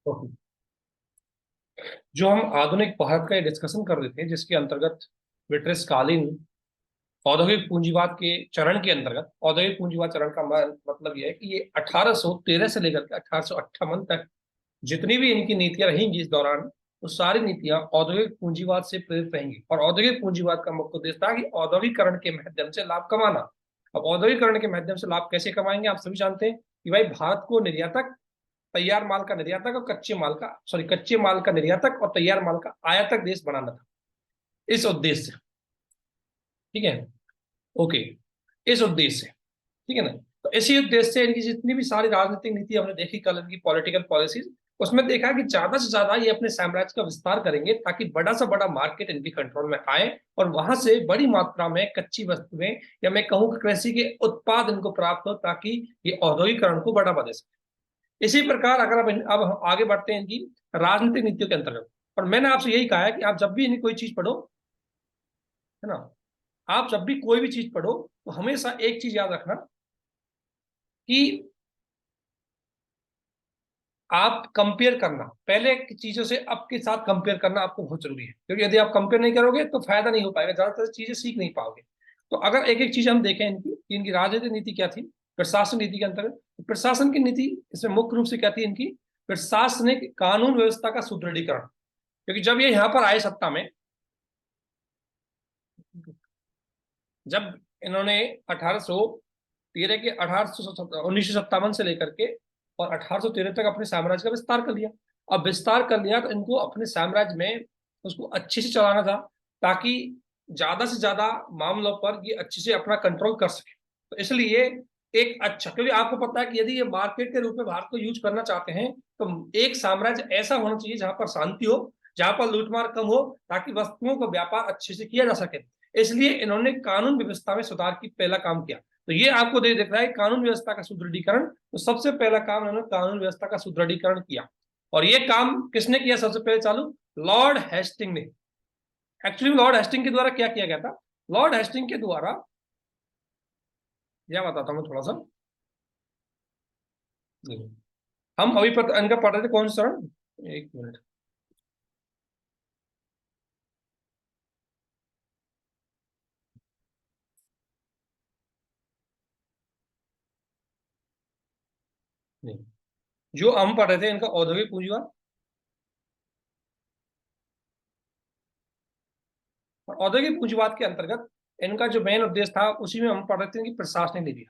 Okay. जो हम आधुनिक भारत का डिस्कशन कर रहे थे, जिसके अंतर्गत ब्रिटिशकालीन औद्योगिक पूंजीवाद के चरण के अंतर्गत, औद्योगिक पूंजीवाद चरण का मतलब यह है कि ये 1813 से लेकर के 1858 तक जितनी भी इनकी नीतियां रहेंगी इस दौरान, वो सारी नीतियां औद्योगिक पूंजीवाद से प्रेरित रहेंगी। और औद्योगिक पूंजीवाद का मुख्य उद्देश्य था कि औद्योगिकरण के माध्यम से लाभ कमाना। अब औद्योगिकरण के माध्यम से लाभ कैसे कमाएंगे, आप सभी जानते हैं कि भाई भारत को निर्यातक, तैयार माल का निर्यातक और कच्चे माल का निर्यातक और तैयार माल का आयातक देश बनाना था, इस उद्देश्य से। ठीक है, ओके, इस उद्देश्य से, ठीक है ना। तो इसी उद्देश्य से इनकी जितनी भी सारी राजनीतिक नीति हमने देखी कल, इनकी पॉलिटिकल पॉलिसीज, उसमें देखा कि ज्यादा से ज्यादा ये अपने साम्राज्य का विस्तार करेंगे ताकि बड़ा से बड़ा मार्केट इनके कंट्रोल में आए और वहां से बड़ी मात्रा में कच्ची वस्तुएं या मैं कहूँ कृषि के उत्पाद इनको प्राप्त हो, ताकि ये औद्योगिकरण को बढ़ावा दे सके। इसी प्रकार अगर अब हम आगे बढ़ते हैं इनकी राजनीतिक नीतियों के अंतर्गत, और मैंने आपसे यही कहा है कि आप जब भी इनकी कोई चीज पढ़ो, है ना, आप जब भी कोई भी चीज पढ़ो तो हमेशा एक चीज याद रखना कि आप कंपेयर करना, पहले की चीजों से अब के साथ कंपेयर करना आपको बहुत जरूरी है, क्योंकि यदि आप कंपेयर नहीं करोगे तो फायदा नहीं हो पाएगा, ज्यादातर चीजें सीख नहीं पाओगे। तो अगर एक एक चीज हम देखें इनकी राजनीतिक नीति क्या थी प्रशासन नीति के अंतर्गत, तो प्रशासन की नीति इसमें मुख्य रूप से क्या थी इनकी, प्रशासनिक कानून व्यवस्था का सुदृढ़ीकरण। क्योंकि जब ये यहाँ पर आए सत्ता में, जब इन्होंने 1813 के 1957 से लेकर के और 1813 तक अपने साम्राज्य का विस्तार कर लिया। अब विस्तार कर लिया तो इनको अपने साम्राज्य में उसको अच्छे से चलाना था, ताकि ज्यादा से ज्यादा मामलों पर ये अच्छे से अपना कंट्रोल कर सके। तो इसलिए एक अच्छा, क्योंकि आपको पता है कि यदि ये मार्केट के रूप में भारत को यूज करना चाहते हैं तो एक साम्राज्य ऐसा होना चाहिए जहां पर शांति हो, जहां पर लूटमार कम हो, ताकि वस्तुओं का व्यापार अच्छे से किया जा सके। इसलिए इन्होंने कानून व्यवस्था में सुधार की पहला काम किया। तो ये आपको दे दिख रहा है कानून व्यवस्था का सुदृढ़ीकरण। तो सबसे पहला काम इन्होंने कानून व्यवस्था का सुदृढ़ीकरण किया। और ये काम किसने किया सबसे पहले चालू, लॉर्ड हेस्टिंग ने। एक्चुअली लॉर्ड हेस्टिंग के द्वारा क्या किया गया था, लॉर्ड हेस्टिंग के द्वारा, यह बताता हूं थोड़ा सा। हम अभी इनका पढ़ रहे थे कौन सा चरण, एक मिनट। नहीं, जो हम पढ़ रहे थे इनका औद्योगिक पूंजीवाद। और औद्योगिक पूंजीवाद के अंतर्गत इनका जो मेन उद्देश्य था उसी में हम पढ़ रहे थे कि प्रशासनिक नीति।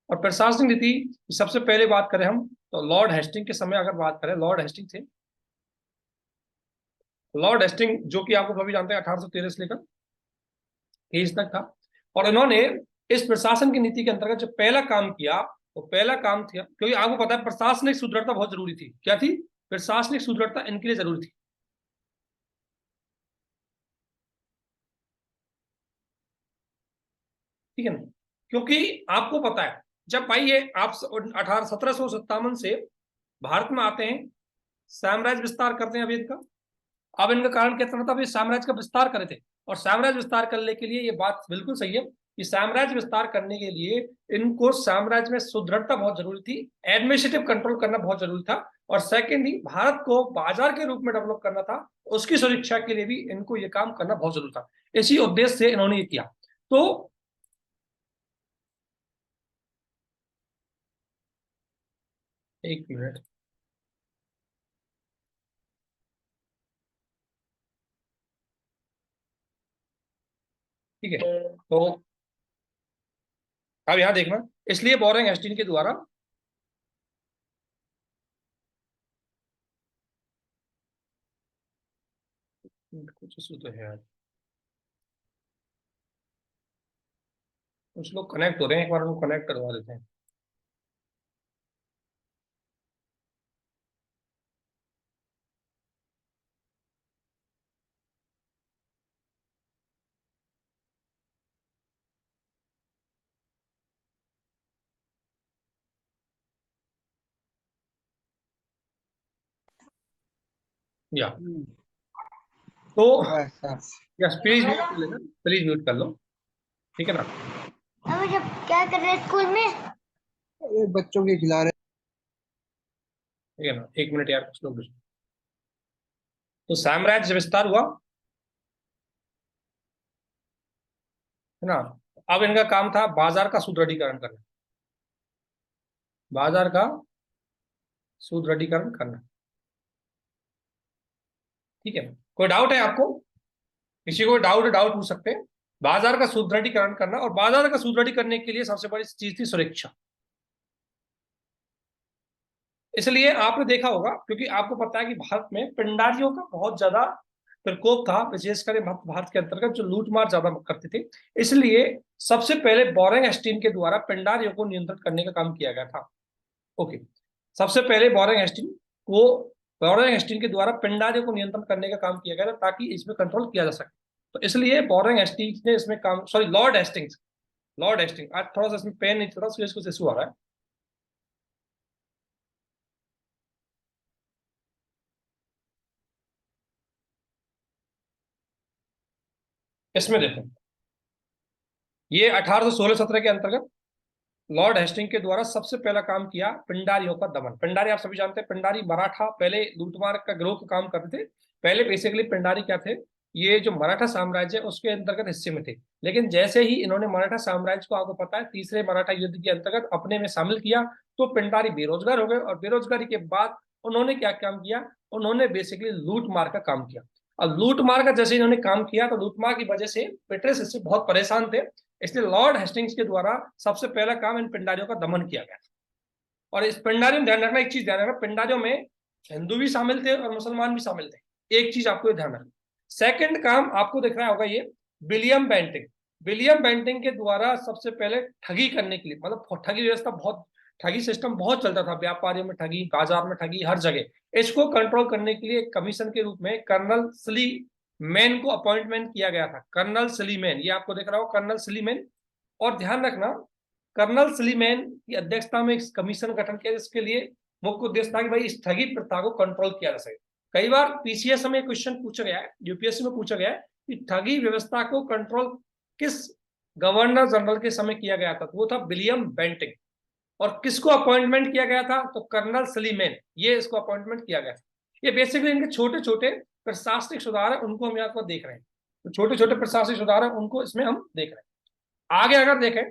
और प्रशासनिक नीति सबसे पहले बात करें हम तो लॉर्ड हेस्टिंग के समय अगर बात करें, लॉर्ड हेस्टिंग थे, लॉर्ड हेस्टिंग जो कि आपको सभी जानते हैं 1813 से लेकर 23 तक था। और इन्होंने इस प्रशासन की नीति के अंतर्गत जो पहला काम किया, वो पहला काम था, क्योंकि आपको पता है प्रशासनिक सुदृढ़ता बहुत जरूरी थी। क्या थी, प्रशासनिक सुदृढ़ता इनके लिए जरूरी थी। ठीक है ना, क्योंकि आपको पता है जब भाई ये आप 1757 से भारत में आते हैं, साम्राज्य विस्तार करते हैं अभी इनका। अब इनका कारण क्या था, ये साम्राज्य का विस्तार करे थे। और साम्राज्य विस्तार करने के लिए ये बात बिल्कुल सही है कि साम्राज्य विस्तार करने के लिए इनको साम्राज्य में सुदृढ़ता बहुत जरूरी थी, एडमिनिस्ट्रेटिव कंट्रोल करना बहुत जरूरी था। और सेकेंडली भारत को बाजार के रूप में डेवलप करना था, उसकी सुरक्षा के लिए भी इनको ये काम करना बहुत जरूरी था। इसी उद्देश्य से इन्होंने ये किया। तो एक मिनट, ठीक है। तो अब यहां देखना, इसलिए बोरिंग हेस्टिंग के द्वारा कुछ इशू तो है, कुछ लोग कनेक्ट हो रहे हैं, एक बार उनको कनेक्ट करवा देते हैं। या तो ऐसा यस, प्लीज म्यूट कर लेना, प्लीज म्यूट कर लो, ठीक है ना। अब जब क्या कर रहे हैं स्कूल में, ये बच्चों के खिला रहे ठीक है ना, 1 मिनट यार, कुछ लोग तो साम्राज्य विस्तार हुआ है ना। अब इनका काम था बाजार का सुदृढ़ीकरण करना, बाजार का सुदृढ़ीकरण करना। ठीक है, कोई डाउट है आपको? किसी को डाउट डाउट पूछ सकते हैं। बाजार का सुदृढ़ीकरण करना, और बाजार का सुदृढ़ीकरण करने के लिए सबसे बड़ी चीज थी सुरक्षा। इसलिए आपने देखा होगा, क्योंकि आपको पता है कि भारत में पिंडारियों का बहुत ज्यादा प्रकोप था, विशेषकर मध्य भारत के अंतर्गत, जो लूटमार ज्यादा करते थे। इसलिए सबसे पहले बोरिंग स्टीन के द्वारा पिंडारियों को नियंत्रित करने का काम किया गया था। ओके, सबसे पहले को बोरिंग स्टीन के द्वारा पिंडारियों को नियंत्रण करने का काम किया गया था, ताकि इसमें कंट्रोल किया जा सके। तो इसलिए बोरिंग हेस्टिंग्स ने इसमें काम, sorry Lord Hastings, Lord Hasting, आज थोड़ा सा इसमें पेन नहीं चल रहा, कुछ इशू आ रहा है। इसमें देखो, ये 1816-17 के अंतर्गत लॉर्ड हेस्टिंग के द्वारा सबसे पहला काम किया पिंडारियों का दमन। पिंडारी आप सभी जानते हैं, पिंडारी मराठा पहले लूटमार का गिरोह का काम करते थे। पहले बेसिकली पिंडारी क्या थे, ये जो मराठा साम्राज्य है उसके अंतर्गत हिस्से में थे। लेकिन जैसे ही इन्होंने मराठा साम्राज्य को, आपको पता है, तीसरे मराठा युद्ध के अंतर्गत अपने में शामिल किया, तो पिंडारी बेरोजगार हो गए। और बेरोजगारी के बाद उन्होंने क्या काम किया, उन्होंने बेसिकली लूट मार का काम किया। अब लूट मार का जैसे इन्होंने काम किया, तो लूट मार की वजह से ब्रिटिश इससे बहुत परेशान थे। इसलिए लॉर्ड हेस्टिंग्स के द्वारा सबसे पहला काम इन पिंडारियों का दमन किया गया। और इस पिंडारियों में ध्यान रखना, एक चीज ध्यान रखना, पिंडारियों में हिंदू भी शामिल थे और मुसलमान भी शामिल थे। एक चीज आपको ध्यान रखना। सेकंड काम आपको दिख रहा होगा, ये विलियम बेंटिंग, विलियम बेंटिंग के द्वारा सबसे पहले ठगी करने के लिए, मतलब ठगी व्यवस्था बहुत, ठगी सिस्टम बहुत चलता था, व्यापारियों में ठगी, बाजार में ठगी, हर जगह। इसको कंट्रोल करने के लिए कमीशन के रूप में कर्नल सली मैन को अपॉइंटमेंट किया गया था। कर्नल सलीमैन, ये आपको दिख रहा हो, कर्नल सलीमैन। और ध्यान रखना, कर्नल सलीमैन की अध्यक्षता में एक कमीशन गठन किया, जिसके लिए मुख्य उद्देश्य था कि भाई इस ठगी प्रथा को कंट्रोल किया जा सके। कई बार पीसीएस में क्वेश्चन पूछा गया है, यूपीएससी में पूछा गया है कि ठगी व्यवस्था को कंट्रोल किस गवर्नर जनरल के समय किया गया था, तो वो था विलियम बेंटिंग। और किसको अपॉइंटमेंट किया गया था, तो कर्नल सलीमैन, ये इसको अपॉइंटमेंट किया गया। ये बेसिकली इनके छोटे छोटे प्रशासनिक सुधार है, उनको हम यहाँ पर देख रहे हैं। तो छोटे छोटे प्रशासनिक सुधार है, उनको इसमें हम देख रहे हैं। आगे अगर देखें,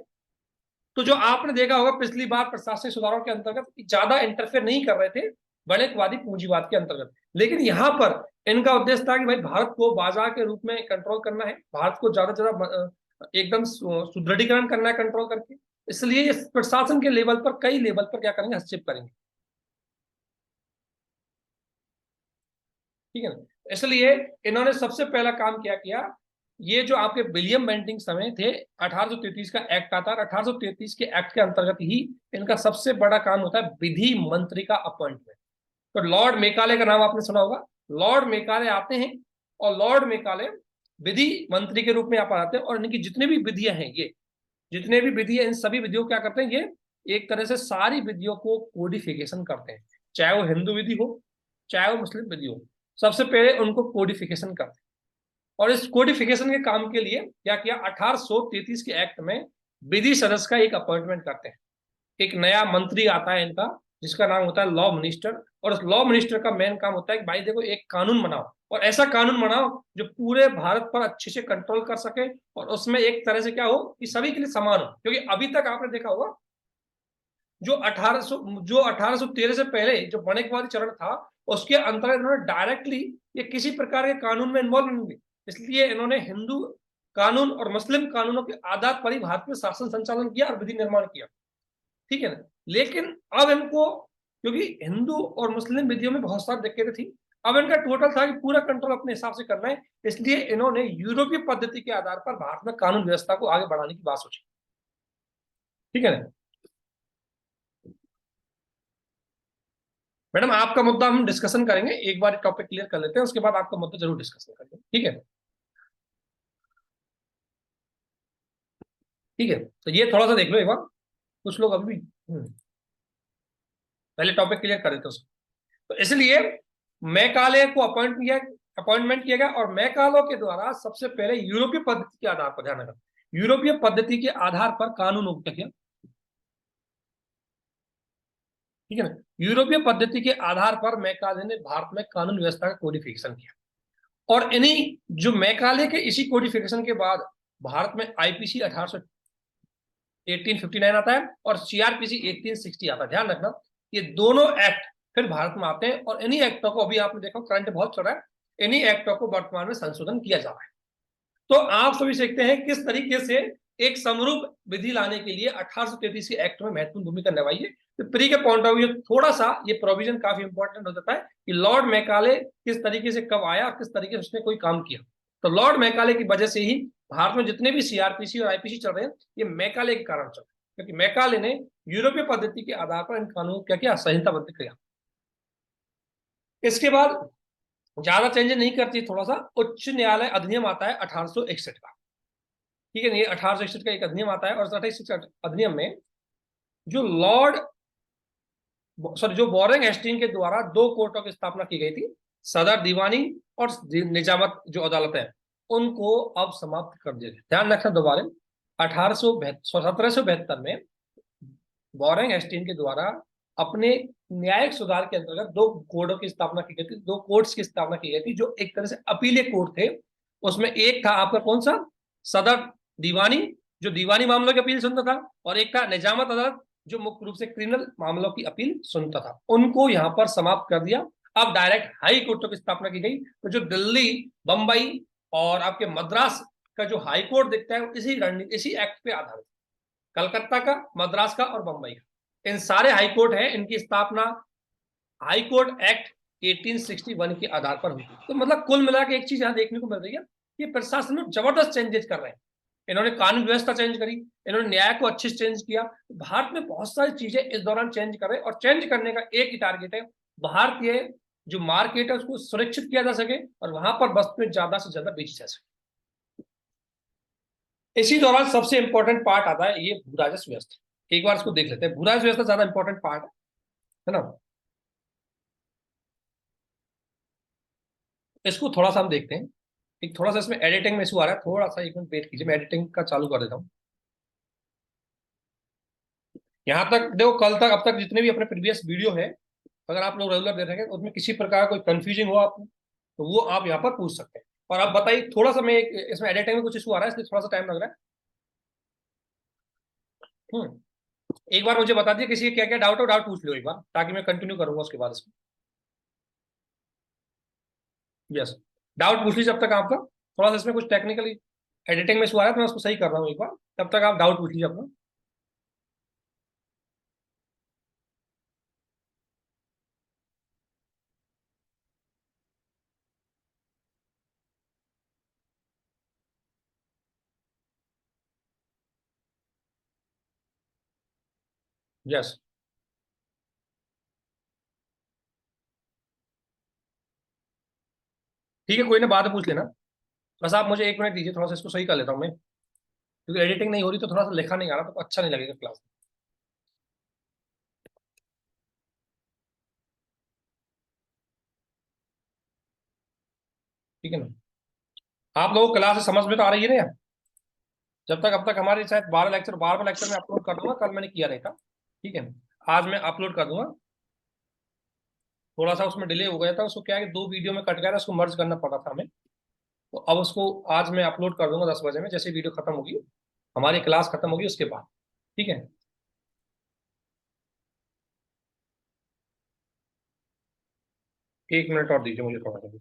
तो जो आपने देखा होगा पिछली बार प्रशासनिक सुधारों के अंतर्गत ज्यादा इंटरफेयर नहीं कर रहे थे वणिकवादी पूंजीवाद के अंतर्गत। लेकिन यहाँ पर इनका उद्देश्य था कि भाई भारत को बाजार के रूप में कंट्रोल करना है, भारत को ज्यादा से ज्यादा एकदम सुदृढ़ीकरण करना है कंट्रोल करके। इसलिए इस प्रशासन के लेवल पर, कई लेवल पर क्या करेंगे, हस्तक्षेप करेंगे। ठीक है ना। इसलिए इन्होंने सबसे पहला काम क्या किया, ये जो आपके विलियम बेंटिंग समय थे, 1833 का एक्ट आता है। 1833 के एक्ट के अंतर्गत ही इनका सबसे बड़ा काम होता है विधि मंत्री का अपॉइंटमेंट। तो लॉर्ड मेकाले का नाम आपने सुना होगा, लॉर्ड मेकाले आते हैं, और लॉर्ड मेकाले विधि मंत्री के रूप में यहाँ पर आते हैं। और इनकी जितने भी विधियां हैं, ये जितने भी विधि है, इन सभी विधियों को क्या करते हैं, ये एक तरह से सारी विधियों को कोडिफिकेशन करते हैं। चाहे वो हिंदू विधि हो, चाहे वो मुस्लिम विधि हो, सबसे पहले उनको कोडिफिकेशन करते हैं। और इस कोडिफिकेशन के काम के लिए क्या किया, 1833 के एक्ट में विधि सदस्य का एक अपॉइंटमेंट करते हैं। एक नया मंत्री आता है इनका, जिसका नाम होता है लॉ मिनिस्टर। और उस लॉ मिनिस्टर का मेन काम होता है कि भाई देखो, एक कानून बनाओ, और ऐसा कानून बनाओ जो पूरे भारत पर अच्छे से कंट्रोल कर सके, और उसमें एक तरह से क्या हो कि सभी के लिए समान हो। क्योंकि अभी तक आपने देखा होगा, जो 1800, जो 1813 से पहले जो वणिकवादी चरण था, उसके अंतर्गत इन्होंने डायरेक्टली ये किसी प्रकार के कानून में इन्वॉल्व नहीं हुए। इसलिए इन्होंने हिंदू कानून और मुस्लिम कानूनों के आधार पर ही भारत में शासन संचालन किया और विधि निर्माण किया। ठीक है ना। लेकिन अब इनको, क्योंकि हिंदू और मुस्लिम विधियों में बहुत सारी दिक्कतें थी, अब इनका टोटल था कि पूरा कंट्रोल अपने हिसाब से करना है। इसलिए इन्होंने यूरोपीय पद्धति के आधार पर भारत में कानून व्यवस्था को आगे बढ़ाने की बात सोची। ठीक है ना। मैडम, आपका मुद्दा हम डिस्कशन करेंगे, एक बार टॉपिक क्लियर कर लेते हैं, उसके बाद आपका मुद्दा जरूर डिस्कशन करेंगे। ठीक है। ठीक है, तो ये थोड़ा सा देख लो एक बार, कुछ लोग अभी भी पहले टॉपिक क्लियर कर देते उसको। तो इसलिए मैकाले को अपॉइंटमेंट किया गया, और मैकालो के द्वारा सबसे पहले यूरोपीय पद्धति के आधार पर, ध्यान रखना, यूरोपीय पद्धति के आधार पर कानूनों को क्या किया, ठीक है ना। यूरोपीय पद्धति के आधार पर मैकाले ने भारत में कानून व्यवस्था का कोडिफिकेशन किया, और इन्हीं जो मैकाले के इसी कोडिफिकेशन के बाद भारत में आईपीसी 1859 आता है और सीआरपीसी 1860 आता है। ध्यान रखना, ये दोनों एक्ट फिर भारत में आते हैं, और इन्हीं एक्टों को, अभी आपने देखा करंट बहुत चल रहा है, इन्हीं एक्टों को वर्तमान में संशोधन किया जा रहा है। तो आप सभी सीखते हैं किस तरीके से एक समरूप विधि लाने के लिए 1833 के एक्ट में महत्वपूर्ण भूमिका निभाई है। तो प्री के पॉइंट ऑफ व्यू थोड़ा सा ये प्रोविजन काफी इंपॉर्टेंट हो जाता है कि लॉर्ड मैकाले किस तरीके से कब आया, किस तरीके से उसने कोई काम किया। तो लॉर्ड मैकाले की वजह से ही भारत में जितने भी सीआरपीसी और आईपीसी चल रहे हैं, ये मैकाले के कारण चल रहे हैं, क्योंकि मैकाले ने यूरोपीय पद्धति के आधार पर इन कानूनों क्या किया, संहिताबद्ध किया। इसके बाद ज्यादा चेंजेस नहीं करती, थोड़ा सा उच्च न्यायालय अधिनियम आता है 1861 का। ठीक है, ये 1861 का एक अधिनियम आता है, और 1861 अधिनियम में जो लॉर्ड सॉरी जो वॉरेन हेस्टिंग के द्वारा दो कोर्टों की स्थापना की गई थी, सदर दीवानी और निजामत जो अदालत है, उनको अब समाप्त कर दिया गया। ध्यान रखना दोबारा, 1772 में वॉरेन हेस्टिंग के द्वारा अपने न्यायिक सुधार के अंतर्गत दो कोर्टों की स्थापना की गई थी, दो कोर्ट्स की स्थापना की गई थी जो एक तरह से अपीले कोर्ट थे। उसमें एक था आपका कौन सा, सदर दीवानी, जो दीवानी मामलों की अपील सुनता था, और एक था निजामत अदालत, जो मुख्य रूप से क्रिमिनल मामलों की अपील सुनता था। उनको यहां पर समाप्त कर दिया। अब डायरेक्ट हाई कोर्टों की स्थापना की गई। तो जो दिल्ली, बंबई और आपके मद्रास का जो हाई कोर्ट दिखता है, इसी एक्ट पे आधारित, कलकत्ता का, मद्रास का और बंबई का, इन सारे हाई कोर्ट हैं, इनकी स्थापना हाई कोर्ट एक्ट 1861 के आधार पर हुई। तो मतलब कुल मिला के एक चीज यहां देखने को मिल रही है, ये प्रशासन में जबरदस्त चेंजेस कर रहे हैं। इन्होंने कानून व्यवस्था चेंज करी, इन्होंने न्याय को अच्छे से चेंज किया। भारत में बहुत सारी चीजें इस दौरान चेंज कर रहे हैं, और चेंज करने का एक ही टारगेट है, भारतीय जो मार्केट है उसको सुरक्षित किया जा सके और वहां पर वस्तुएं ज्यादा से ज्यादा बेची जा सके। इसी दौरान सबसे इंपॉर्टेंट पार्ट आता है ये भू राजस्व व्यवस्था। एक बार इसको देख लेते हैं, भू राजस्व व्यवस्था ज्यादा इंपॉर्टेंट पार्ट है ना। इसको थोड़ा सा हम देखते हैं। एक थोड़ा सा इसमें एडिटिंग में इशू आ रहा है, थोड़ा सा एक मिनट वेट कीजिए, मैं एडिटिंग का चालू कर देता हूँ। यहाँ तक देखो, कल तक अब तक जितने भी अपने प्रीवियस वीडियो है, अगर आप लोग रेगुलर देख रहे हैं तो उसमें किसी प्रकार कोई कंफ्यूजिंग हो आपको, तो वो आप यहाँ पर पूछ सकते हैं। और आप बताइए, थोड़ा सा मैं इसमें एडिटिंग में कुछ इशू आ रहा है, इसलिए थोड़ा सा टाइम लग रहा है। एक बार मुझे बता दिए किसी के क्या क्या डाउट हो, डाउट पूछ लो एक बार, ताकि मैं कंटिन्यू करूंगा उसके बाद इसको। यस, डाउट पूछ लीजिए जब तक आपका, थोड़ा सा इसमें कुछ टेक्निकली एडिटिंग में इशू आ रहा है, तो मैं उसको सही कर रहा हूँ एक बार, तब तक आप डाउट पूछ लीजिए अपना। यस, ठीक है, कोई ना, बाद में पूछ लेना। बस आप मुझे एक मिनट दीजिए, थोड़ा सा इसको सही कर लेता हूँ मैं, क्योंकि एडिटिंग नहीं हो रही तो थोड़ा सा लिखा नहीं आ रहा, तो अच्छा नहीं लगेगा क्लास में। ठीक है ना। आप लोगों को क्लास समझ में तो आ रही है ना यार? जब तक अब तक हमारी शायद 12 लेक्चर, 12वां लेक्चर में अपलोड कर दूंगा, कल मैंने किया नहीं था। ठीक है, आज मैं अपलोड कर दूंगा। थोड़ा सा उसमें डिले हो गया था, उसको क्या है कि दो वीडियो में कट गया था, उसको मर्ज करना पड़ा था हमें। तो अब उसको आज मैं अपलोड कर दूंगा 10 बजे में, जैसे वीडियो खत्म होगी, हमारी क्लास खत्म होगी उसके बाद। ठीक है, 1 मिनट और दीजिए मुझे थोड़ा सा।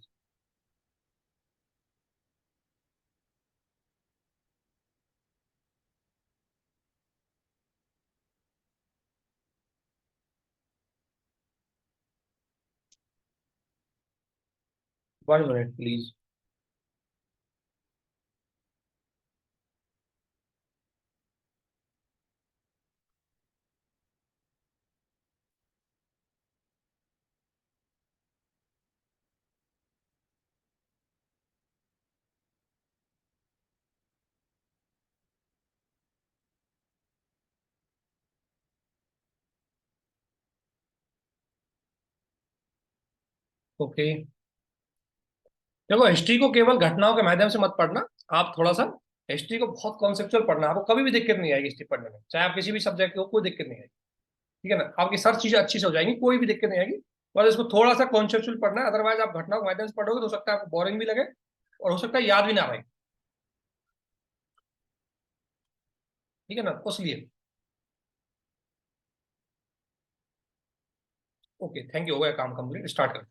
1 मिनट प्लीज। ओके, देखो हिस्ट्री को केवल घटनाओं के माध्यम से मत पढ़ना, आप थोड़ा सा हिस्ट्री को बहुत कॉन्सेप्चुअल पढ़ना, आपको कभी भी दिक्कत नहीं आएगी हिस्ट्री पढ़ने में, चाहे आप किसी भी सब्जेक्ट को, कोई दिक्कत नहीं आएगी। ठीक है ना, आपकी सारी चीजें अच्छी से हो जाएंगी, कोई भी दिक्कत नहीं आएगी। बस इसको थोड़ा सा कॉन्सेप्चुअल पढ़ना है, अदरवाइज आप घटनाओं मैथमेटिक्स पढ़ोगे तो हो सकता है आपको बोरिंग भी लगे, और हो सकता है याद भी ना रहे। ठीक है ना, उसलिए। ओके, थैंक यू, हो गया काम कंप्लीट, स्टार्ट कर।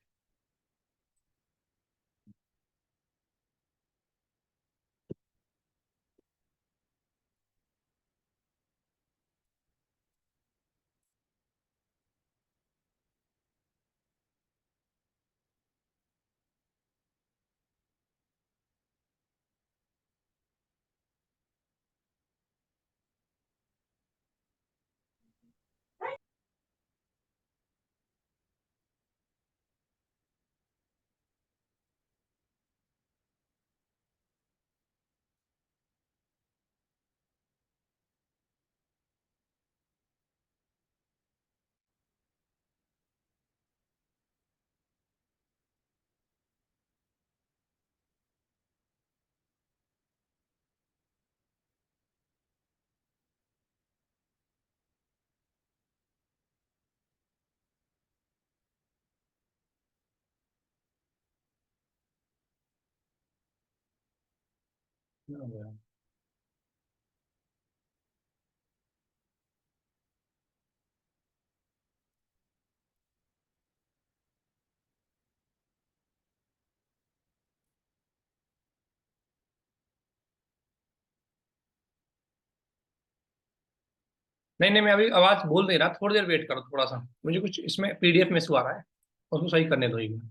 नहीं नहीं, मैं अभी आवाज बोल नहीं रहा, थोड़ी देर वेट करो थोड़ा सा, मुझे कुछ इसमें पीडीएफ में इशू आ रहा है, उसको सही करने दो एक मिनट।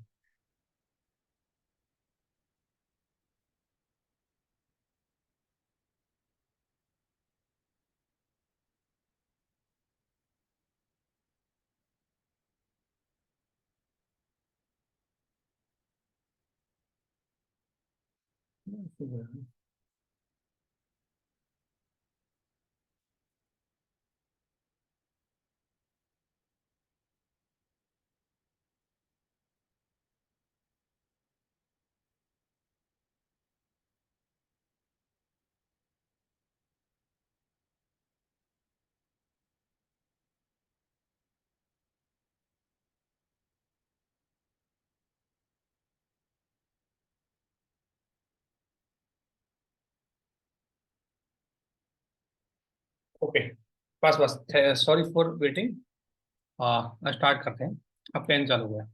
ओके, बस बस, सॉरी फॉर वेटिंग। हाँ, स्टार्ट करते हैं। अब पेन चालू हो गया।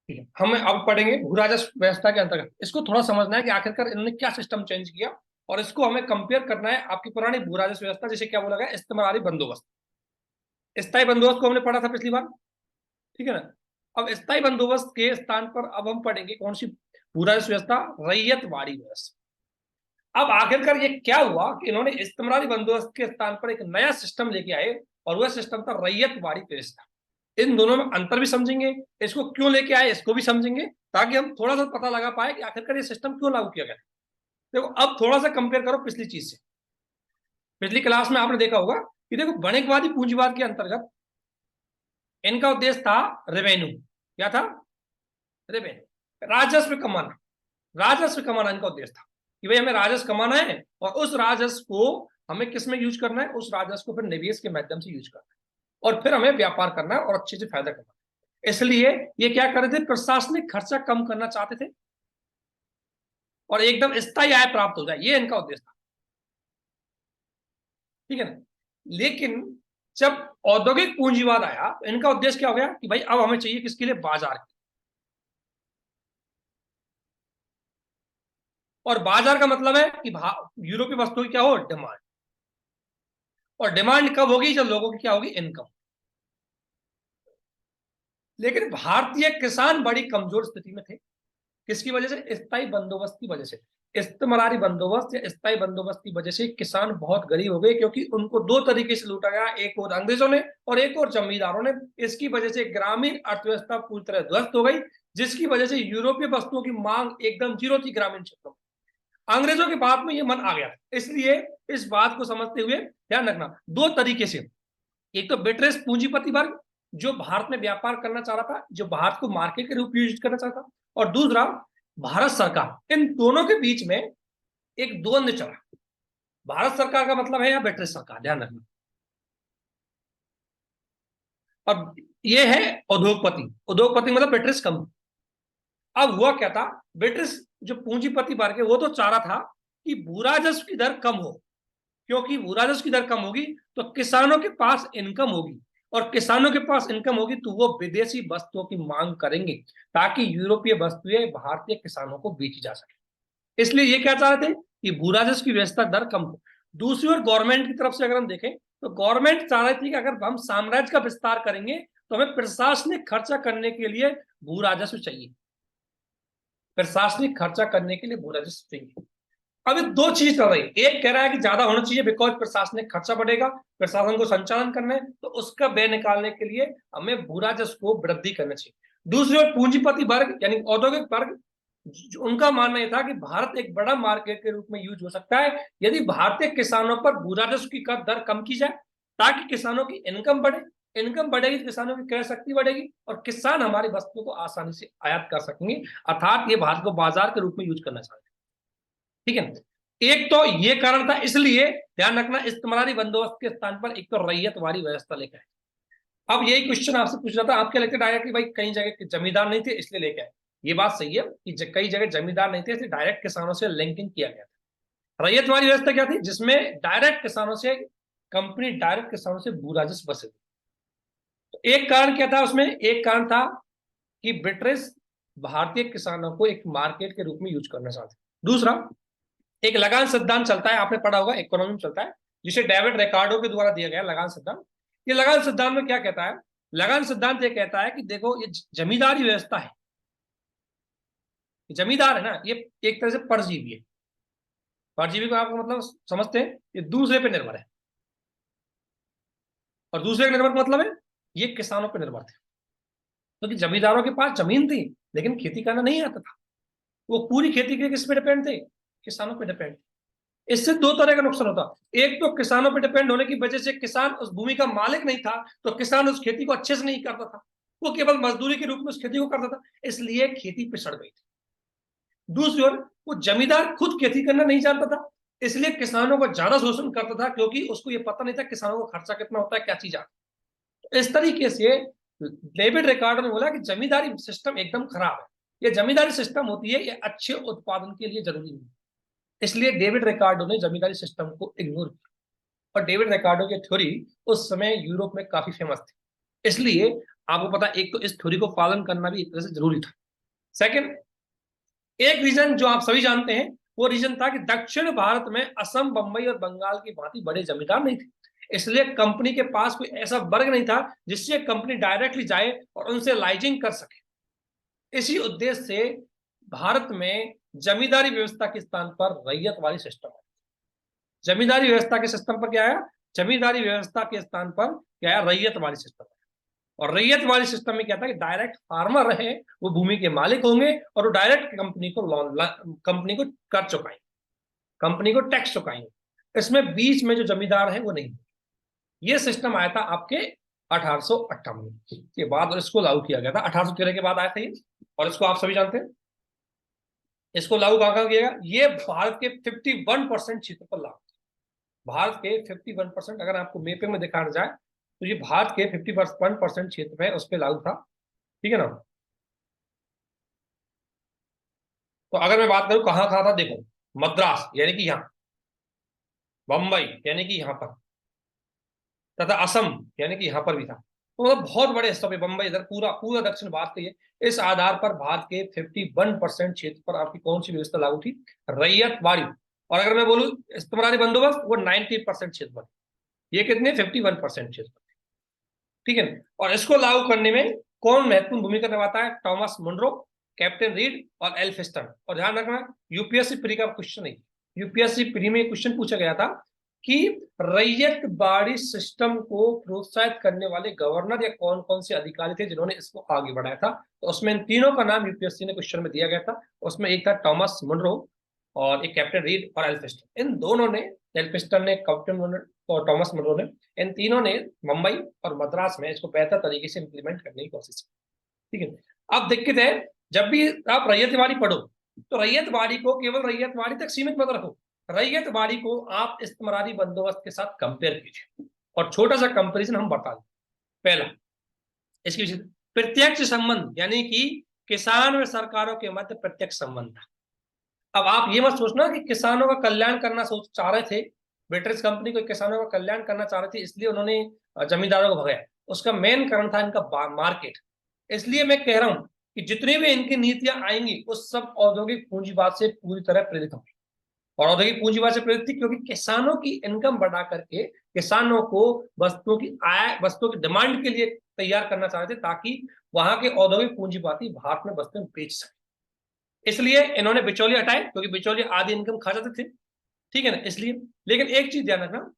ठीक है, हम अब पढ़ेंगे भू राजस्व व्यवस्था के अंतर्गत। इसको थोड़ा समझना है कि आखिरकार इन्होंने क्या सिस्टम चेंज किया, और इसको हमें कंपेयर करना है आपकी पुरानी भू राजस्व व्यवस्था, जिसे क्या बोला गया, इस्तेमारी बंदोबस्त। स्थायी बंदोबस्त को हमने पढ़ा था पिछली बार, ठीक है ना। अब स्थायी बंदोबस्त के स्थान पर अब हम पढ़ेंगे कौन सी भू राजस्व व्यवस्था, रैयतवाड़ी व्यवस्था। अब आखिरकार ये क्या हुआ कि इन्होंने इस्तेमारी बंदोबस्त के स्थान पर एक नया सिस्टम लेके आए, और वह सिस्टम था रैयतवाड़ी व्यवस्था। इन दोनों में अंतर भी समझेंगे, इसको क्यों लेके आए इसको भी समझेंगे, ताकि हम थोड़ा सा पता लगा पाए कि आखिरकार ये सिस्टम क्यों लागू किया गया। देखो, अब थोड़ा सा कंपेयर करो पिछली चीज से। पिछली क्लास में आपने देखा होगा कि देखो, वणिकवादी पूंजीवाद के अंतर्गत इनका उद्देश्य था रेवेन्यू। क्या था? रेवेन्यू, राजस्व कमाना। राजस्व कमाना इनका उद्देश्य था कि भाई हमें राजस्व कमाना है, और उस राजस्व को हमें किस में यूज करना है, उस राजस्व को फिर निवेश के माध्यम से यूज करना है, और फिर हमें व्यापार करना है और अच्छे से फायदा करना है। इसलिए ये क्या कर रहे थे, प्रशासनिक खर्चा कम करना चाहते थे, और एकदम स्थायी आय प्राप्त हो जाए, ये इनका उद्देश्य था। ठीक है ना। लेकिन जब औद्योगिक पूंजीवाद आया तो इनका उद्देश्य क्या हो गया कि भाई अब हमें चाहिए किसके लिए, बाजार। और बाजार का मतलब है कि यूरोपीय वस्तुओं की क्या हो, डिमांड। और डिमांड कब होगी, जब लोगों की क्या होगी, इनकम। लेकिन भारतीय किसान बड़ी कमजोर स्थिति में थे। किसकी वजह से? स्थायी बंदोबस्त की वजह से। इस्तेमारी बंदोबस्त या स्थायी बंदोबस्त की वजह से किसान बहुत गरीब हो गए, क्योंकि उनको दो तरीके से लूटा गया, एक और अंग्रेजों ने और एक और जमींदारों ने। इसकी वजह से ग्रामीण अर्थव्यवस्था पूरी तरह ध्वस्त हो गई, जिसकी वजह से यूरोपीय वस्तुओं की मांग एकदम जीरो थी ग्रामीण क्षेत्रों में। अंग्रेजों के बाद में ये मन आ गया। इसलिए इस बात को समझते हुए ध्यान रखना, दो तरीके से। एक तो बेटरेस पूंजीपति वर्ग, जो भारत में व्यापार करना चाह रहा था, जो भारत को मार्केट के रूप में यूज करना चाहता था। और दूसरा, भारत सरकार, इन दोनों के बीच में एक द्वंद्व चला। भारत सरकार का मतलब है या ब्रिटिश सरकार, ध्यान रखना। और ये है उद्योगपति, उद्योगपति मतलब ब्रिटिश कंपनी। अब हुआ क्या था, ब्रिटिश जो पूंजीपति वर्ग है वो तो चाह रहा था कि भू राजस्व की दर कम हो, क्योंकि भू राजस्व की दर कम होगी तो किसानों के पास इनकम होगी, और किसानों के पास इनकम होगी तो वो विदेशी वस्तुओं की मांग करेंगे, ताकि यूरोपीय वस्तुएं भारतीय किसानों को बेची जा सके। इसलिए ये क्या चाहते थे कि भू राजस्व की व्यवस्था दर कम हो। दूसरी ओर गवर्नमेंट की तरफ से अगर हम देखें तो गवर्नमेंट चाह रही थी कि अगर हम साम्राज्य का विस्तार करेंगे तो हमें प्रशासनिक खर्चा करने के लिए भू राजस्व चाहिए, प्रशासनिक खर्चा करने के लिए भू राजस्व चाहिए। अभी दो चीज चल रही है, एक कह रहा है कि ज्यादा होना चाहिए बिकॉज प्रशासनिक खर्चा बढ़ेगा, प्रशासन को संचालन करना है तो उसका व्यय निकालने के लिए हमें भू राजस्व को वृद्धि करना चाहिए। दूसरी ओर पूंजीपति वर्ग यानी औद्योगिक वर्ग, उनका मानना यह था कि भारत एक बड़ा मार्केट के रूप में यूज हो सकता है यदि भारतीय किसानों पर भू राजस्व की कर दर कम की जाए, ताकि किसानों की इनकम बढ़े, इनकम बढ़ेगी तो किसानों की क्रय शक्ति बढ़ेगी और किसान हमारी वस्तुओं को आसानी से आयात कर सकेंगे, अर्थात ये भारत को बाजार के रूप में यूज करना चाहते हैं। ठीक है, एक तो ये कारण था, इसलिए ध्यान रखना इस्तेमारी बंदोबस्त के स्थान पर एक तो रैयतवारी व्यवस्था लेकर आए। अब यही क्वेश्चन आपसे पूछ रहा था, आपके लगता है डायरेक्टली भाई कई जगह जमींदार नहीं थे इसलिए लेके आए, ये बात सही है कि कई जगह जमींदार नहीं थे इसलिए डायरेक्ट किसानों से लिंकिंग किया गया था। रैयतवारी व्यवस्था क्या थी, जिसमें डायरेक्ट किसानों से कंपनी डायरेक्ट किसानों से भू राजस्व वसूल। तो एक कारण क्या था उसमें, एक कारण था कि ब्रिटिश भारतीय किसानों को एक मार्केट के रूप में यूज करना चाहते। दूसरा, एक लगान सिद्धांत चलता है, आपने पढ़ा होगा, इकोनॉमी में चलता है, जिसे डेविड रिकार्डो के द्वारा दिया गया लगान सिद्धांत। ये लगान सिद्धांत में क्या कहता है, लगान सिद्धांत ये कहता है कि देखो ये जमींदारी व्यवस्था है, जमींदार है ना, ये एक तरह से परजीवी है। परजीवी को आप मतलब समझते हैं, ये दूसरे पे निर्भर है, और दूसरे पे निर्भर मतलब है ये किसानों पर निर्भर थे, क्योंकि जमींदारों के पास जमीन थी लेकिन खेती करना नहीं आता था, वो पूरी खेती के लिए किस पे डिपेंड थे, किसानों पे डिपेंड। इससे दो तरह का नुकसान होता, एक तो किसानों पर डिपेंड होने की वजह से किसान उस भूमि का मालिक नहीं था, तो किसान उस खेती को अच्छे से नहीं करता था, वो केवल मजदूरी के रूप में उस खेती को करता था, इसलिए खेती पिछड़ गई थी। दूसरी ओर वो जमींदार खुद खेती करना नहीं जानता था, इसलिए किसानों को ज्यादा शोषण करता था, क्योंकि उसको ये पता नहीं था किसानों को खर्चा कितना होता है, क्या चीज आता है। इस तरीके से डेविड रिकार्डो ने बोला कि जमींदारी सिस्टम एकदम खराब है, ये जमींदारी सिस्टम होती है ये अच्छे उत्पादन के लिए जरूरी नहीं, इसलिए डेविड रिकार्डो ने जमींदारी सिस्टम को इग्नोर किया। और डेविड रिकार्डो की थ्योरी उस समय यूरोप में काफी फेमस थी, इसलिए आपको पता, एक तो इस थ्योरी को पालन करना भी एक तरह से जरूरी था। सेकंड, एक रीजन जो आप सभी जानते हैं, वो रीजन था कि दक्षिण भारत में असम, बंबई और बंगाल की भांति बड़े जमींदार नहीं थे, इसलिए कंपनी के पास कोई ऐसा वर्ग नहीं था जिससे कंपनी डायरेक्टली जाए और उनसे लाइजिंग कर सके। इसी उद्देश्य से भारत में जमींदारी व्यवस्था के स्थान पर रैयतवाड़ी सिस्टम है। जमींदारी व्यवस्था के सिस्टम पर क्या है, जमींदारी व्यवस्था के स्थान पर क्या है, रैयतवाड़ी सिस्टम है। और रैयतवाड़ी सिस्टम में क्या था कि डायरेक्ट फार्मर रहे, वो भूमि के मालिक होंगे और वो डायरेक्ट कंपनी को कंपनी को कर चुकाएंगे, कंपनी को टैक्स चुकाएंगे, इसमें बीच में जो जमींदार है वो नहीं। ये सिस्टम आया था आपके 1858 के बाद, और इसको लागू किया गया था 1813 के बाद आया था ये, और इसको आप सभी जानते हैं। इसको लागू कहां किया गया, ये भारत के 51% क्षेत्र पर लागू, भारत के 51%, अगर आपको मैपिंग में दिखाया जाए तो ये भारत के 51% क्षेत्र में उस पर लागू था। ठीक है ना। तो अगर मैं बात करूं कहां कहां था, देखो, मद्रास यानी कि यहाँ, बंबई यानी कि यहाँ पर, तथा असम यानी कि यहाँ पर भी था। तो मतलब बहुत बड़े हिस्सों पे, बंबई इधर पूरा पूरा दक्षिण भारत के, इस आधार पर भारत के 51% क्षेत्र पर आपकी कौन सी व्यवस्था लागू थी, रैयतवाड़ी। और अगर मैं बोलूं इस्तेमारी बंदोबस्त, वो 90% क्षेत्र पर, ये कितने 51% क्षेत्र पर। ठीक है। और इसको लागू करने में कौन महत्वपूर्ण भूमिका निभाता है, टॉमस मुनरो, कैप्टन रीड और एल्फिंस्टन। और ध्यान रखना यूपीएससी प्री का क्वेश्चन नहीं, यूपीएससी प्री में क्वेश्चन पूछा गया था कि रैयतवाड़ी सिस्टम को प्रोत्साहित करने वाले गवर्नर या कौन कौन से अधिकारी थे जिन्होंने इसको आगे बढ़ाया था। तो उसमें इन तीनों का नाम यूपीएससी ने क्वेश्चन में दिया गया था। उसमें एक था टॉमस मुनरो, और एक कैप्टन रीड और एल्फिंस्टन। इन दोनों ने, एल्फिंस्टन ने, कैप्टन और टॉमस मुनरो ने, इन तीनों ने मुंबई और मद्रास में इसको बेहतर तरीके से इंप्लीमेंट करने की कोशिश की। ठीक है। अब दिक्कत है, जब भी आप रैयतवाड़ी पढ़ो तो रैयतवाड़ी को केवल रैयतवाड़ी तक सीमित मत रखो, रैयतवाड़ी को आप इस्तेमारी बंदोबस्त के साथ कंपेयर कीजिए। और छोटा सा कंपेरिजन हम बता दें। पहला, इसकी विशेषता प्रत्यक्ष संबंध, यानी कि किसान व सरकारों के मध्य प्रत्यक्ष संबंध था। अब आप ये मत सोचना कि किसानों का कल्याण करना सोच चाह रहे थे, बेटरेज कंपनी को किसानों का कल्याण करना चाह रहे थे इसलिए उन्होंने जमींदारों को भगाया। उसका मेन कारण था इनका मार्केट। इसलिए मैं कह रहा हूं कि जितनी भी इनकी नीतियां आएंगी वो सब औद्योगिक पूंजीवाद से पूरी तरह प्रेरित होंगी। और औद्योगिक पूंजीवाद से प्रेरित थी क्योंकि किसानों की इनकम बढ़ा करके किसानों को वस्तुओं की आय, वस्तुओं की डिमांड के लिए तैयार करना चाह रहे थे ताकि वहां के औद्योगिक पूंजीवादी भारत में वस्तुएं बेच सके। इसलिए इन्होंने बिचौलिए हटाए क्योंकि बिचौलिए आधी इनकम खा जाते थे, ठीक है ना, इसलिए। लेकिन एक चीज ध्यान रखना,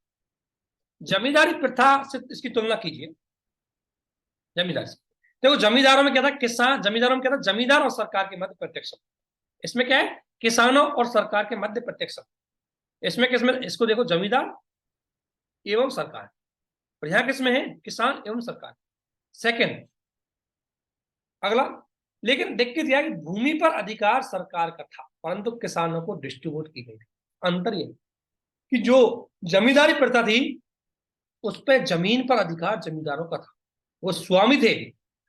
जमींदारी प्रथा से इसकी तुलना कीजिए जमींदारी से। देखो जमींदारों में क्या था, किसान, जमींदारों में क्या था, जमींदार और सरकार के मध्य प्रत्यक्ष। इसमें क्या है, किसानों और सरकार के मध्य प्रत्यक्ष। इसमें किसमें, इसको देखो जमींदार एवं सरकार, और यहां किसमें है, किसान एवं सरकार। सेकंड, अगला, लेकिन दिक्कत यह है कि भूमि पर अधिकार सरकार का था परंतु किसानों को डिस्ट्रीब्यूट की गई थी। अंतर यह कि जो जमींदारी प्रथा थी उस पर जमीन पर अधिकार जमींदारों का था, वो स्वामी थे,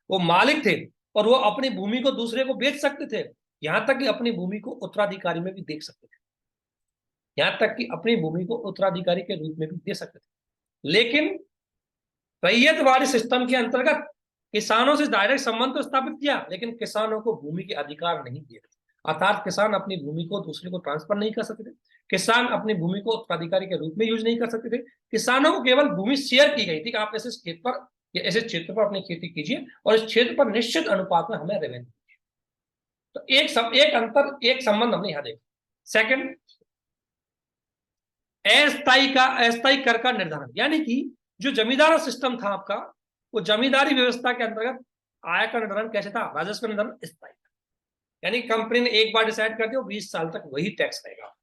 वो मालिक थे, और वो अपनी भूमि को दूसरे को बेच सकते थे, यहां तक कि अपनी भूमि को उत्तराधिकारी में भी देख सकते थे, यहां तक कि अपनी भूमि को उत्तराधिकारी के रूप में भी दे सकते थे। लेकिन रैयतवाड़ी सिस्टम के अंतर्गत किसानों से डायरेक्ट संबंध तो स्थापित किया लेकिन किसानों को भूमि के अधिकार नहीं दिए, अर्थात किसान अपनी भूमि को दूसरे को ट्रांसफर नहीं कर सकते थे, किसान अपनी भूमि को उत्तराधिकारी के रूप में यूज नहीं कर सकते थे। किसानों को केवल भूमि शेयर की गई थी कि आप ऐसे खेत पर या ऐसे क्षेत्र पर अपनी खेती कीजिए और इस क्षेत्र पर निश्चित अनुपात में हमें रेवेन्यू। तो एक संबंध हमने यहां देखा। सेकंड, अस्थायी कर का निर्धारण, यानी कि जो जमींदार सिस्टम था आपका, वो जमींदारी व्यवस्था के अंतर्गत आय का निर्धारण कैसे था, राजस्व का निर्धारण स्थायी, यानी कंपनी ने एक बार डिसाइड कर दिया 20 साल तक वही टैक्स रहेगा।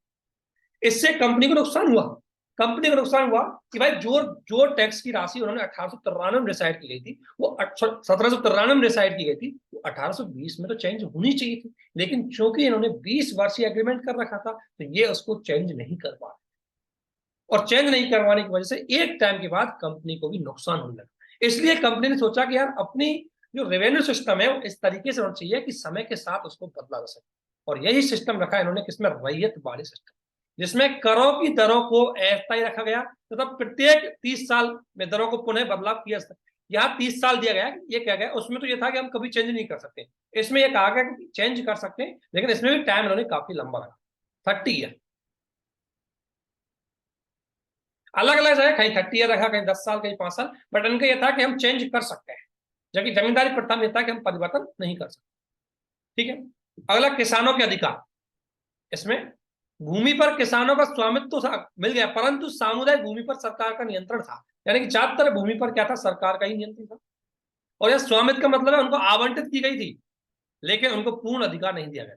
इससे कंपनी को नुकसान हुआ, कंपनी को नुकसान हुआ कि भाई जो जो टैक्स की राशि उन्होंने 1893 में डिसाइड की गई थी, वो 1793 में डिसाइड की गई थी, वो 1820 में तो चेंज होनी चाहिए थी, लेकिन चूंकि इन्होंने 20 वर्षीय एग्रीमेंट कर रखा था तो ये उसको चेंज नहीं कर पा, और चेंज नहीं करवाने की वजह से एक टाइम के बाद कंपनी को भी नुकसान होने लगा। इसलिए कंपनी ने सोचा कि यार अपनी जो रेवेन्यू सिस्टम है वो इस तरीके से होना चाहिए कि समय के साथ उसको बदला जा सके, और यही सिस्टम रखा इन्होंने किसमें, रैयतवाड़ी सिस्टम, जिसमें करों की दरों को अस्थायी रखा गया तथा प्रत्येक 30 साल में दरों को पुनः बदलाव किया। यहाँ 30 साल दिया गया, ये क्या गया, उसमें तो ये था कि हम कभी चेंज नहीं कर सकते, इसमें यह कहा गया कि चेंज कर सकते हैं लेकिन इसमें भी टाइम इन्होंने काफी लंबा रखा, 30 ईयर। अलग अलग जगह कहीं 30 ईयर रखा, कहीं 10 साल, कहीं 5 साल, बट इनका यह था कि हम चेंज कर सकते हैं, जबकि जमींदारी प्रथा में था कि हम परिवर्तन नहीं कर सकते, ठीक है। अगला, किसानों के अधिकार, इसमें भूमि पर किसानों का स्वामित्व तो मिल गया परंतु सामुदायिक भूमि पर सरकार का नियंत्रण था, यानी कि ज्यादातर भूमि पर क्या था, सरकार का ही नियंत्रण था। और यह स्वामित्व का मतलब है उनको आवंटित की गई थी लेकिन उनको पूर्ण अधिकार नहीं दिया गया,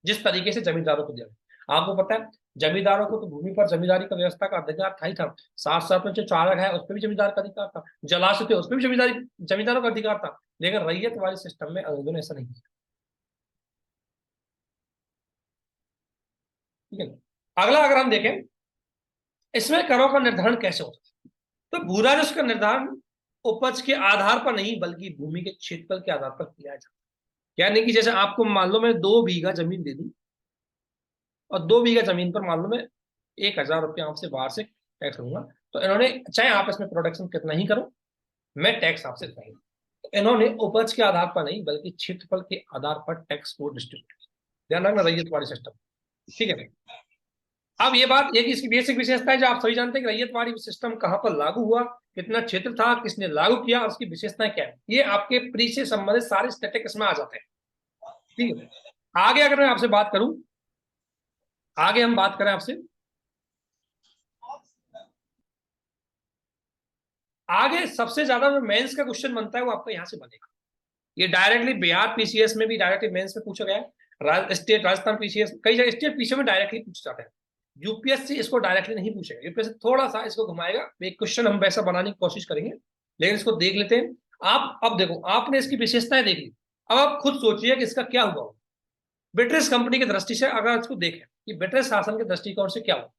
जिस तरीके से जमींदारों को दिया गया। आपको पता है जमींदारों को तो भूमि पर जमींदारी का व्यवस्था का अधिकार था ही था, साथ साथ में जो चारा है उस पर भी जमींदार का अधिकार था, जलाशय थे उस पर भी जमींदारों का अधिकार था, लेकिन रैयत वाले सिस्टम में अंग्रेजों ने ऐसा नहीं किया, ठीक है। अगला अगर हम देखें, इसमें करों का निर्धारण कैसे होता है, तो भू राजस्व का निर्धारण उपज के आधार पर नहीं बल्कि भूमि के क्षेत्रफल के आधार पर किया जाता है। यानी कि जैसे आपको मान लो मैं 2 बीघा जमीन दे दी और 2 बीघा जमीन पर मान लो मैं 1000 रुपये आपसे बाहर से टैक्स लूंगा, तो इन्होंने चाहे आप इसमें प्रोडक्शन कितना ही करो मैं टैक्स आपसे चाहिए, तो इन्होंने उपज के आधार पर नहीं बल्कि क्षेत्रफल के आधार पर टैक्स को डिस्ट्रीब्यूट किया। ध्यान रखना, रैयतवाड़ी सिस्टम, ठीक है। अब ये बात, एक इसकी बेसिक विशेषता है जो आप सभी जानते हैं कि रैयतवाड़ी सिस्टम कहां पर लागू हुआ, कितना क्षेत्र था, किसने लागू किया और उसकी विशेषताएं क्या है, ये आपके प्री से संबंधित सारे स्टैटिक इसमें आ जाते हैं, ठीक है। आगे अगर मैं आपसे बात करूं, आगे हम बात करें आपसे, आगे सबसे ज्यादा जो मेंस का क्वेश्चन बनता है वो आपका यहां से बनेगा। ये डायरेक्टली बिहार पीसीएस में भी डायरेक्टली मेंस में पूछा गया है, स्टेट राजस्थान पीसीएस, कई जगह स्टेट पीसीएस में डायरेक्टली पूछा जाता है, यूपीएससी इसको डायरेक्टली नहीं पूछेगा, यूपीएससी थोड़ा सा इसको घुमाएगा, एक क्वेश्चन हम वैसा बनाने की कोशिश करेंगे, लेकिन इसको देख लेते हैं। आप अब देखो, आपने इसकी विशेषताएं देख ली, अब आप खुद सोचिए कि इसका क्या हुआ। ब्रिटिश कंपनी की दृष्टि से अगर इसको देखें कि ब्रिटिश शासन के दृष्टिकोण से क्या हुआ,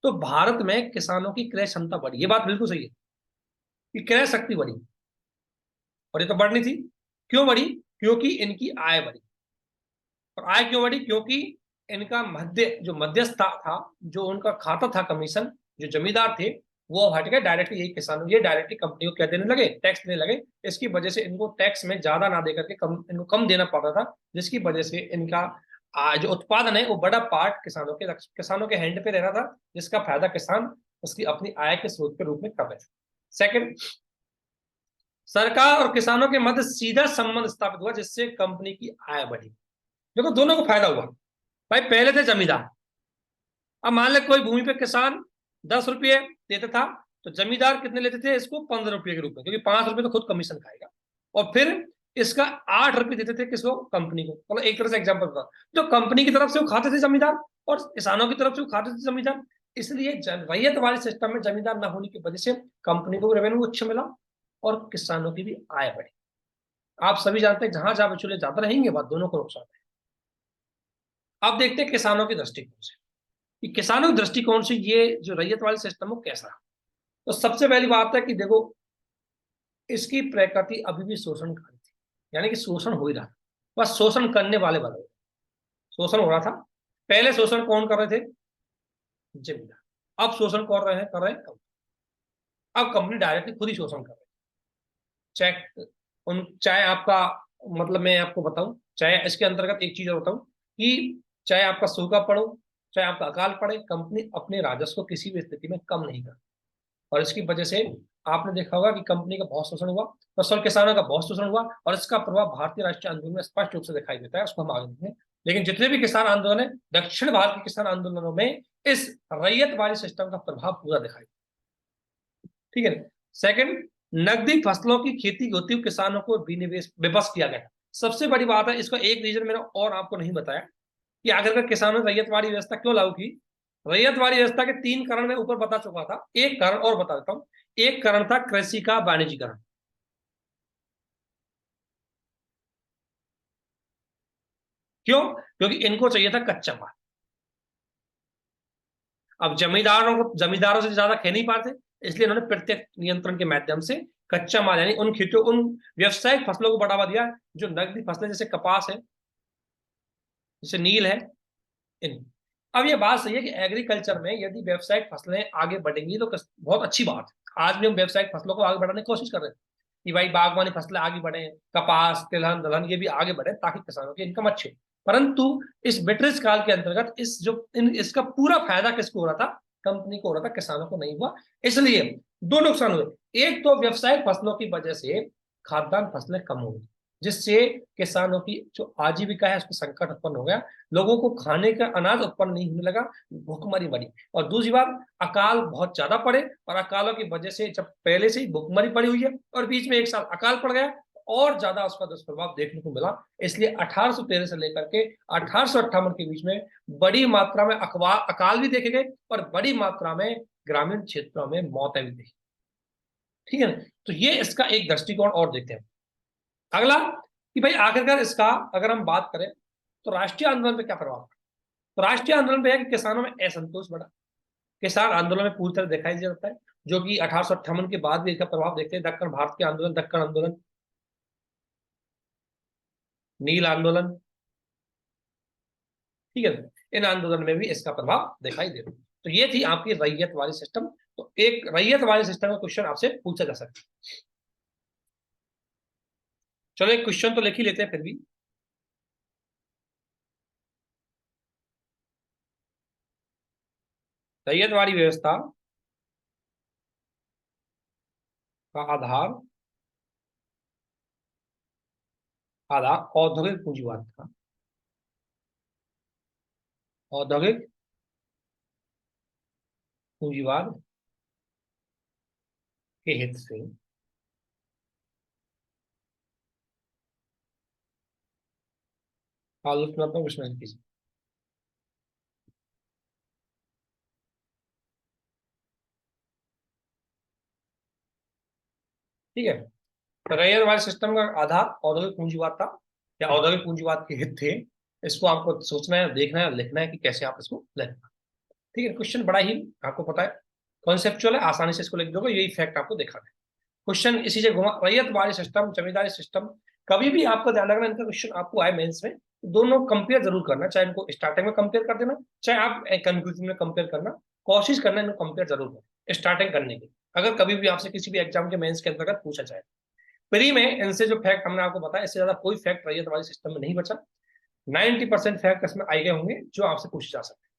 तो भारत में किसानों की क्रय क्षमता बढ़ी, ये बात बिल्कुल सही है कि क्रय शक्ति बढ़ी, और ये तो बढ़नी थी। क्यों बढ़ी? क्योंकि इनकी आय बढ़ी। और आय क्यों बढ़ी? क्योंकि इनका जो मध्यस्थ था, जो उनका खाता था कमीशन, जो जमींदार थे, वो हट गए, डायरेक्टली यही किसानों, ये डायरेक्टली कंपनी को क्या देने लगे? टैक्स देने लगे। इसकी वजह से इनको टैक्स में ज्यादा ना देकर के कम, इनको कम देना पड़ता था, जिसकी वजह से इनका जो उत्पादन है वो बड़ा पार्ट किसानों के हैंड पे रह रहा था, जिसका फायदा किसान उसकी अपनी आय के स्रोत के रूप में कर रहे थे। सेकंड, सरकार और किसानों के मध्य सीधा संबंध स्थापित हुआ, जिससे कंपनी की आय बढ़ी। देखो दोनों को फायदा हुआ। भाई पहले थे जमींदार, अब मान ले कोई भूमि पे किसान 10 रुपये देता था, तो जमींदार कितने लेते थे? इसको 15 रुपये के रूप में, क्योंकि 5 रुपये तो खुद कमीशन खाएगा। और फिर इसका 8 रुपये देते थे किसको? कंपनी को। मतलब एक तरह से एग्जाम्पल था, जो कंपनी की तरफ से वो खाते थे जमींदार, और किसानों की तरफ से वो खाते थे जमींदार। इसलिए रैयत वाले सिस्टम में जमींदार न होने की वजह से कंपनी को रेवेन्यू अच्छा मिला, और किसानों की भी आय बढ़ी। आप सभी जानते हैं जहां जहां बिचौलिए ज्यादा रहेंगे, बात दोनों को नुकसान है। अब देखते हैं किसानों की दृष्टिकोण से कि किसानों के दृष्टिकोण से ये जो रैयत वाले सिस्टम है कैसा है। तो सबसे पहली बात है कि देखो, इसकी प्रकृति अभी भी शोषणकारी थी, यानी कि शोषण हो ही रहा था, बस शोषण करने वाले बदल, शोषण हो रहा था। पहले शोषण कौन कर रहे थे? जमींदार। अब शोषण कर रहे हैं कंपनी। अब कंपनी डायरेक्टली खुद ही शोषण कर रही है। चाहे चाहे आपका, मतलब मैं आपको बताऊं, चाहे इसके अंतर्गत एक चीज और बताऊं कि चाहे आपका सूखा पड़ो, चाहे आपका अकाल पड़े, कंपनी अपने राजस्व को किसी भी स्थिति में कम नहीं कर। और इसकी वजह से आपने देखा होगा कि कंपनी का बहुत शोषण हुआ, फसल किसानों का बहुत शोषण हुआ, और इसका प्रभाव भारतीय राष्ट्रीय आंदोलन में स्पष्ट रूप से दिखाई देता है, उसको हम आगे देखेंगे। लेकिन जितने भी किसान आंदोलन है, दक्षिण भारत के किसान आंदोलनों में इस रैयत वाली सिस्टम का प्रभाव पूरा दिखाई, ठीक है। सेकंड, नकदी फसलों की खेती होती हुई किसानों को विनिवेश विवश किया गया। सबसे बड़ी बात है, इसका एक रीजन मैंने और आपको नहीं बताया कि आखिरकार किसानों ने रैयतवाड़ी व्यवस्था क्यों लागू की। रैयतवाड़ी व्यवस्था के 3 कारण मैं ऊपर बता चुका था, एक कारण और बता देता हूं। एक कारण था कृषि का वाणिज्यीकरण। क्यों? क्योंकि इनको चाहिए था कच्चा माल। अब जमींदारों से ज्यादा खे नहीं पाते, इसलिए इन्होंने प्रत्यक्ष नियंत्रण के माध्यम से कच्चा माल, यानी उन व्यवसायिक फसलों को बढ़ावा दिया, जो नकदी फसलें जैसे कपास है, जैसे नील है, इन। अब ये बात सही है कि एग्रीकल्चर में यदि व्यावसायिक फसलें आगे बढ़ेंगी तो बहुत अच्छी बात है। आज भी हम व्यावसायिक फसलों को आगे बढ़ाने की कोशिश कर रहे हैं कि भाई बागवानी फसलें आगे बढ़े, कपास, तिलहन दलहन ये भी आगे बढ़े, ताकि किसानों की इनकम अच्छी हो। परंतु इस ब्रिटिश काल के अंतर्गत इसका पूरा फायदा किसको हो रहा था? कंपनी को हो रहा था, किसानों को नहीं हुआ। इसलिए दो नुकसान हुए। एक तो व्यवसायिक फसलों की वजह से खाद्यान्न फसलें कम हो गई, जिससे किसानों की जो आजीविका है उसमें संकट उत्पन्न हो गया। लोगों को खाने का अनाज उत्पन्न नहीं होने लगा, भूखमरी बढ़ी। और दूसरी बात, अकाल बहुत ज्यादा पड़े, और अकालों की वजह से जब पहले से ही भूखमरी पड़ी हुई है और बीच में एक साल अकाल पड़ गया, और ज्यादा उसका दुष्प्रभाव देखने को मिला। इसलिए 1813 से लेकर के 1858 के बीच में बड़ी मात्रा में अकाल भी देखे गए, और बड़ी मात्रा में ग्रामीण क्षेत्रों में मौतें भी देखी। ठीक है ना? तो ये इसका एक दृष्टिकोण और देखते हैं। अगला, कि भाई आखिरकार इसका अगर हम बात करें तो राष्ट्रीय आंदोलन पे क्या प्रभाव पड़ा। तो राष्ट्रीय आंदोलन पे है कि किसानों में असंतोष बढ़ा। किसान आंदोलन में पूरी तरह दिखाई दे जाता है, जो कि 1858 के बाद भी इसका प्रभाव देखते हैं। दक्कन भारत के आंदोलन, दक्कन आंदोलन, नील आंदोलन, ठीक है, इन आंदोलन में भी इसका प्रभाव दिखाई देता है। तो ये थी आपकी रैयत वाली सिस्टम। तो एक रैयत वाले सिस्टम का क्वेश्चन आपसे पूछा जा सकता है। चलो एक क्वेश्चन तो लिख ही लेते हैं फिर भी। रैयत वाली व्यवस्था का आधार औद्योगिक पूंजीवाद था। औद्योगिक पूंजीवाद के हित से आलोचनात्मक विश्लेषण कीजिए। ठीक है। तो रैयतवादी सिस्टम का आधार औद्योगिक पूंजीवाद था या औद्योगिक पूंजीवाद के हित थे। इसको आपको सोचना है, देखना है, लिखना है कि कैसे आप इसको लिखना। ठीक है, क्वेश्चन बड़ा ही आपको पता है कॉन्सेप्चुअल है, आसानी से इसको लिख दोगे, यही फैक्ट आपको दिखाना है। क्वेश्चन इसी से घुमा, रैयतवादी सिस्टम, जमींदारी सिस्टम, कभी भी आपको ध्यान रखना इनका क्वेश्चन आपको आए मेंस में, दोनों कंपेयर जरूर करना, चाहे इनको स्टार्टिंग में कंपेयर कर देना, चाहे आप कंक्लूजन में कंपेयर करना, कोशिश करना इनको कंपेयर जरूर करना स्टार्टिंग करने की, अगर कभी भी आपसे किसी भी एग्जाम के मेंस के अंतर्गत पूछा जाए। प्री में इनसे जो फैक्ट हमने आपको बताया, इससे ज्यादा कोई फैक्ट रैयतवादी सिस्टम में नहीं बचा। 90% फैक्ट इसमें आए गए होंगे जो आपसे पूछे जा सकते हैं।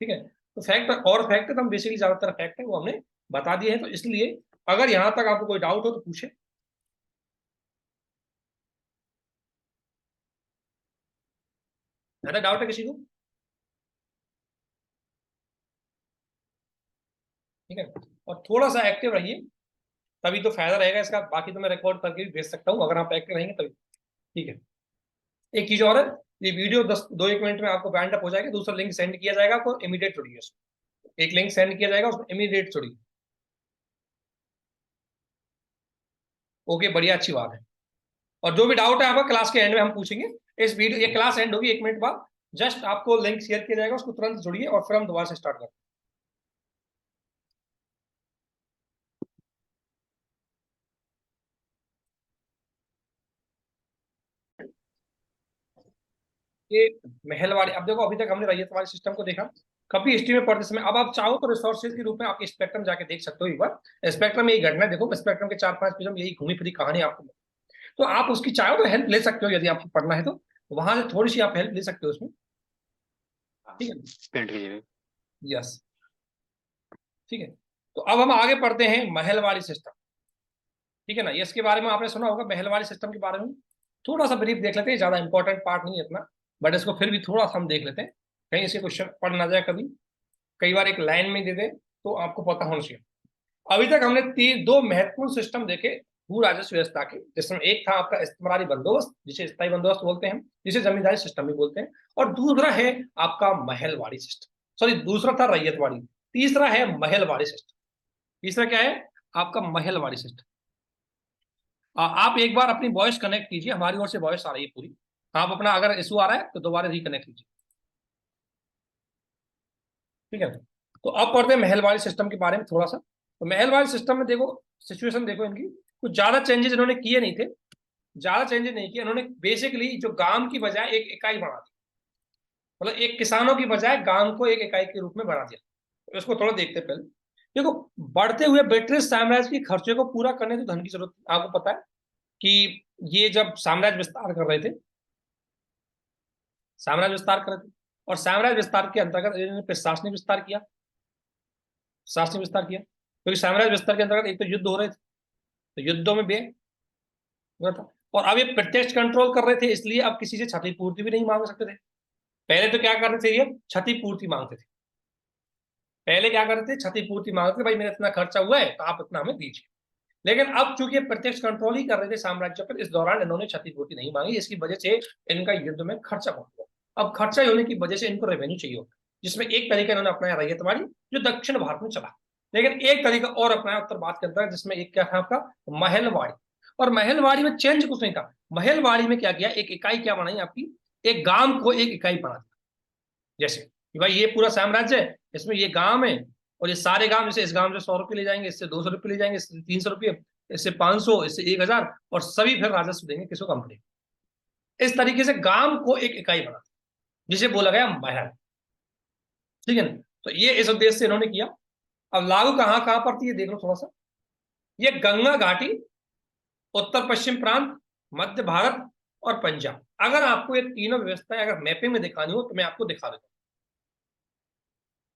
ठीक है, तो फैक्ट और फैक्ट है तो हम बेसिकली ज्यादातर फैक्ट है वो हमने बता दिए हैं। तो इसलिए अगर यहां तक आपको कोई डाउट हो तो पूछे। ज्यादा डाउट है किसी को? ठीक है, और थोड़ा सा एक्टिव रहिए, तभी तो फायदा रहेगा इसका। बाकी तो मैं रिकॉर्ड करके भी भेज सकता हूँ, अगर आप एक्टिव रहेंगे तभी। ठीक है, एक चीज और है, ये वीडियो 2-1 मिनट में आपको बैंड अप हो जाएगा, दूसरा लिंक सेंड किया जाएगा आपको, इमीडिएट छोड़िए उसको। एक लिंक सेंड किया जाएगा, उसमें इमीडिएट छोड़िए। ओके, बढ़िया, अच्छी बात है। और जो भी डाउट है आपका क्लास के एंड में हम पूछेंगे। इस वीडियो, ये क्लास एंड होगी 1 मिनट बाद, जस्ट आपको लिंक शेयर किया जाएगा, उसको तुरंत जोड़िए और फिर हम दोबारा से स्टार्ट करते हैं। ये महलवाड़ी, अब देखो अभी तक हमने रैयतवाड़ी सिस्टम को देखा, कभी हिस्ट्री में पढ़ते समय। अब आप चाहो तो रिसोर्सेज के रूप में आप स्पेक्ट्रम जाके देख सकते हो एक बार। स्पेक्ट्रम में यही घटना है, देखो स्पेक्ट्रम के 4-5 पेज में यही घूमी फिरी कहानी आपको, तो आप उसकी चाहो तो हेल्प ले सकते हो, यदि आपको पढ़ना है तो वहां से थोड़ी सी आप हेल्प ले सकते हो उसमें। ठीक है, पेंट कीजिए। यस, ठीक है। तो अब हम आगे पढ़ते हैं महलवाड़ी सिस्टम। ठीक है ना, ये इसके बारे में आपने सुना होगा, महलवाड़ी सिस्टम के बारे में थोड़ा सा ब्रीफ देख लेते हैं, ज्यादा इंपॉर्टेंट पार्ट नहीं है इतना, बट इसको फिर भी थोड़ा सा हम देख लेते हैं, कहीं इसके क्वेश्चन पढ़ ना जाए कभी, कई बार एक लाइन में दे दे, तो आपको पता होना चाहिए। अभी तक हमने 2 महत्वपूर्ण सिस्टम देखे भू राजस्व व्यवस्था के, जिसमें एक था आपका इस्तेमारी बंदोबस्त, जिसे स्थायी बंदोबस्त बोलते हैं, जिसे जमींदारी सिस्टम भी बोलते हैं, और दूसरा है आपका महलवाड़ी सिस्टम, सॉरी दूसरा था रैयतवाड़ी, तीसरा है महलवाड़ी सिस्टम। तीसरा क्या है? आपका महलवाड़ी सिस्टम। आप एक बार अपनी वॉइस कनेक्ट कीजिए, हमारी ओर से वॉइस आ रही है पूरी, आप अपना अगर इशू आ रहा है तो दोबारा रिकनेक्ट कीजिए। ठीक है, तो अब पढ़ते हैं महलवाड़ी सिस्टम के बारे में थोड़ा सा। तो महलवाड़ी सिस्टम में देखो, सिचुएशन देखो इनकी, कुछ ज्यादा चेंजेस इन्होंने किए नहीं थे, ज्यादा चेंजेस नहीं किए इन्होंने। बेसिकली जो गांव की बजाय एक इकाई बना दी, मतलब एक किसानों की बजाय गांव को एक इकाई के रूप में बना दिया। तो इसको थोड़ा देखते हैं पहले। देखो, बढ़ते हुए ब्रिटिश साम्राज्य के खर्चे को पूरा करने तो धन की जरूरत थी। आपको पता है कि ये जब साम्राज्य विस्तार कर रहे थे, साम्राज्य विस्तार कर रहे थे, और साम्राज्य विस्तार के अंतर्गत इन्होंने प्रशासनिक विस्तार किया, प्रशासनिक विस्तार किया, क्योंकि साम्राज्य विस्तार के अंतर्गत एक तो युद्ध हो रहे थे, तो युद्धों में व्यय हो रहा था, और अब ये प्रत्यक्ष कंट्रोल कर रहे थे, इसलिए अब किसी से क्षतिपूर्ति भी नहीं मांग सकते थे। पहले तो क्या करते थे, ये क्षतिपूर्ति मांगते थे। पहले क्या करते थे, क्षतिपूर्ति मांगते थे, भाई मेरा इतना खर्चा हुआ है तो आप इतना हमें दीजिए। लेकिन अब चूंकि प्रत्यक्ष कंट्रोल ही कर रहे थे साम्राज्य पर, इस दौरान इन्होंने क्षतिपूर्ति नहीं मांगी, इसकी वजह से इनका युद्ध में खर्चा बहुत हुआ। अब खर्चा होने की वजह से इनको रेवेन्यू चाहिए होता, जिसमें एक तरीका इन्होंने अपनाया रैयतवाड़ी, जो दक्षिण भारत में चला, लेकिन एक तरीका और अपनाया उत्तर भारत के अंदर, जिसमें एक क्या था आपका, महलवाड़ी। और महलवाड़ी में चेंज कुछ नहीं था, महलवाड़ी में क्या किया, एक इकाई क्या बनाई आपकी, एक गांव को एक इकाई बना दिया। जैसे कि भाई ये पूरा साम्राज्य है, इसमें ये गांव है, और ये सारे गांव, जैसे इस गांव से 100 रुपये ले जाएंगे, इससे 200 रुपये ले जाएंगे, इससे 300 रुपये, इससे 500, इससे 1,000, और सभी फिर राजस्व देंगे किसको, कंपनी। इस तरीके से गांव को एक इकाई बना, जिसे बोला गया महल। ठीक है ना, तो ये इस उद्देश्य से इन्होंने किया। अब लागू कहाँ कहाँ पड़ती है देख लो थोड़ा सा। ये गंगा घाटी, उत्तर पश्चिम प्रांत, मध्य भारत और पंजाब। अगर आपको ये तीनों व्यवस्थाएं अगर मैपिंग में दिखानी हो तो मैं आपको दिखा देता हूँ,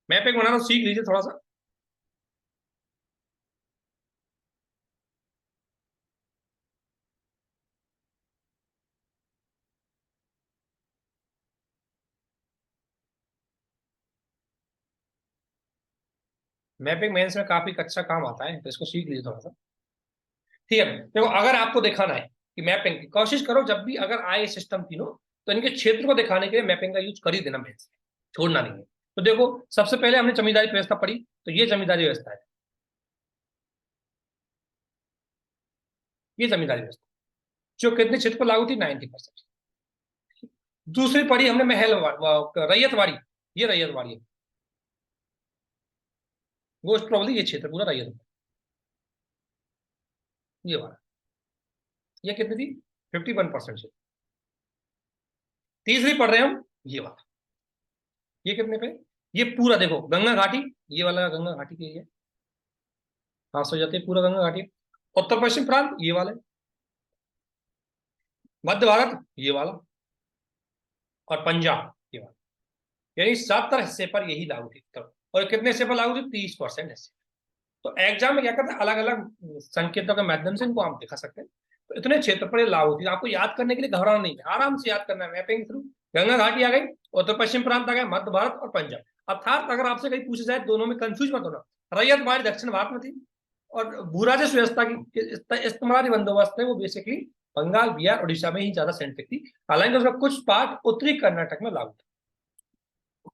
मैपिंग बनाना सीख लीजिए थोड़ा सा। मैपिंग मेंस में काफी अच्छा काम आता है, तो इसको सीख लीजिए थोड़ा सा। ठीक है, देखो अगर आपको दिखाना है कि मैपिंग की कोशिश करो, जब भी अगर आए सिस्टम तीनों, तो इनके क्षेत्र को दिखाने के लिए मैपिंग का यूज कर ही देना मेंस में, छोड़ना नहीं है। तो देखो, सबसे पहले हमने जमींदारी व्यवस्था पढ़ी, तो ये जमींदारी व्यवस्था है। ये जमींदारी व्यवस्था जो कितने क्षेत्र पर लागू थी, 90%। दूसरी पढ़ी हमने रैयतवाड़ी, ये रैयतवाड़ी है, मोस्ट प्रोबेबली ये क्षेत्र पूरा रैयत, ये वाला, ये कितनी थी, 51% से। तीसरी पढ़ रहे हैं हम, ये वाला, ये कितने पे, ये पूरा देखो गंगा घाटी, ये वाला गंगा घाटी के, ये हाथ से जाते पूरा गंगा घाटी, उत्तर पश्चिम प्रांत ये वाला, मध्य भारत ये वाला, और पंजाब ये वाला, यानी 70 हिस्से पर यही लागू थी। और कितने हिस्से पर लागू थी, 30% हिस्से। तो एग्जाम में क्या करते हैं, अलग अलग संकेतों के माध्यम से इनको आप दिखा सकते हैं। तो इतने क्षेत्र पर लागू थी, आपको याद करने के लिए घबराना नहीं है, आराम से याद करना है, मैपिंग थ्रू। गंगा घाटी आ गई, उत्तर पश्चिम प्रांत आ गया, मध्य भारत और पंजाब। अर्थात अगर आपसे कहीं पूछा जाए दोनों में कंफ्यूज मत होना, रैयतवाड़ी दक्षिण भारत में थी, और भूराजस्व व्यवस्था की इस्तेमाली बंदोबस्त है वो बेसिकली बंगाल, बिहार, उड़ीसा में ही ज्यादा सेंट्रिक थी। हालांकि उसका कुछ पार्ट उत्तरी कर्नाटक में लागू था।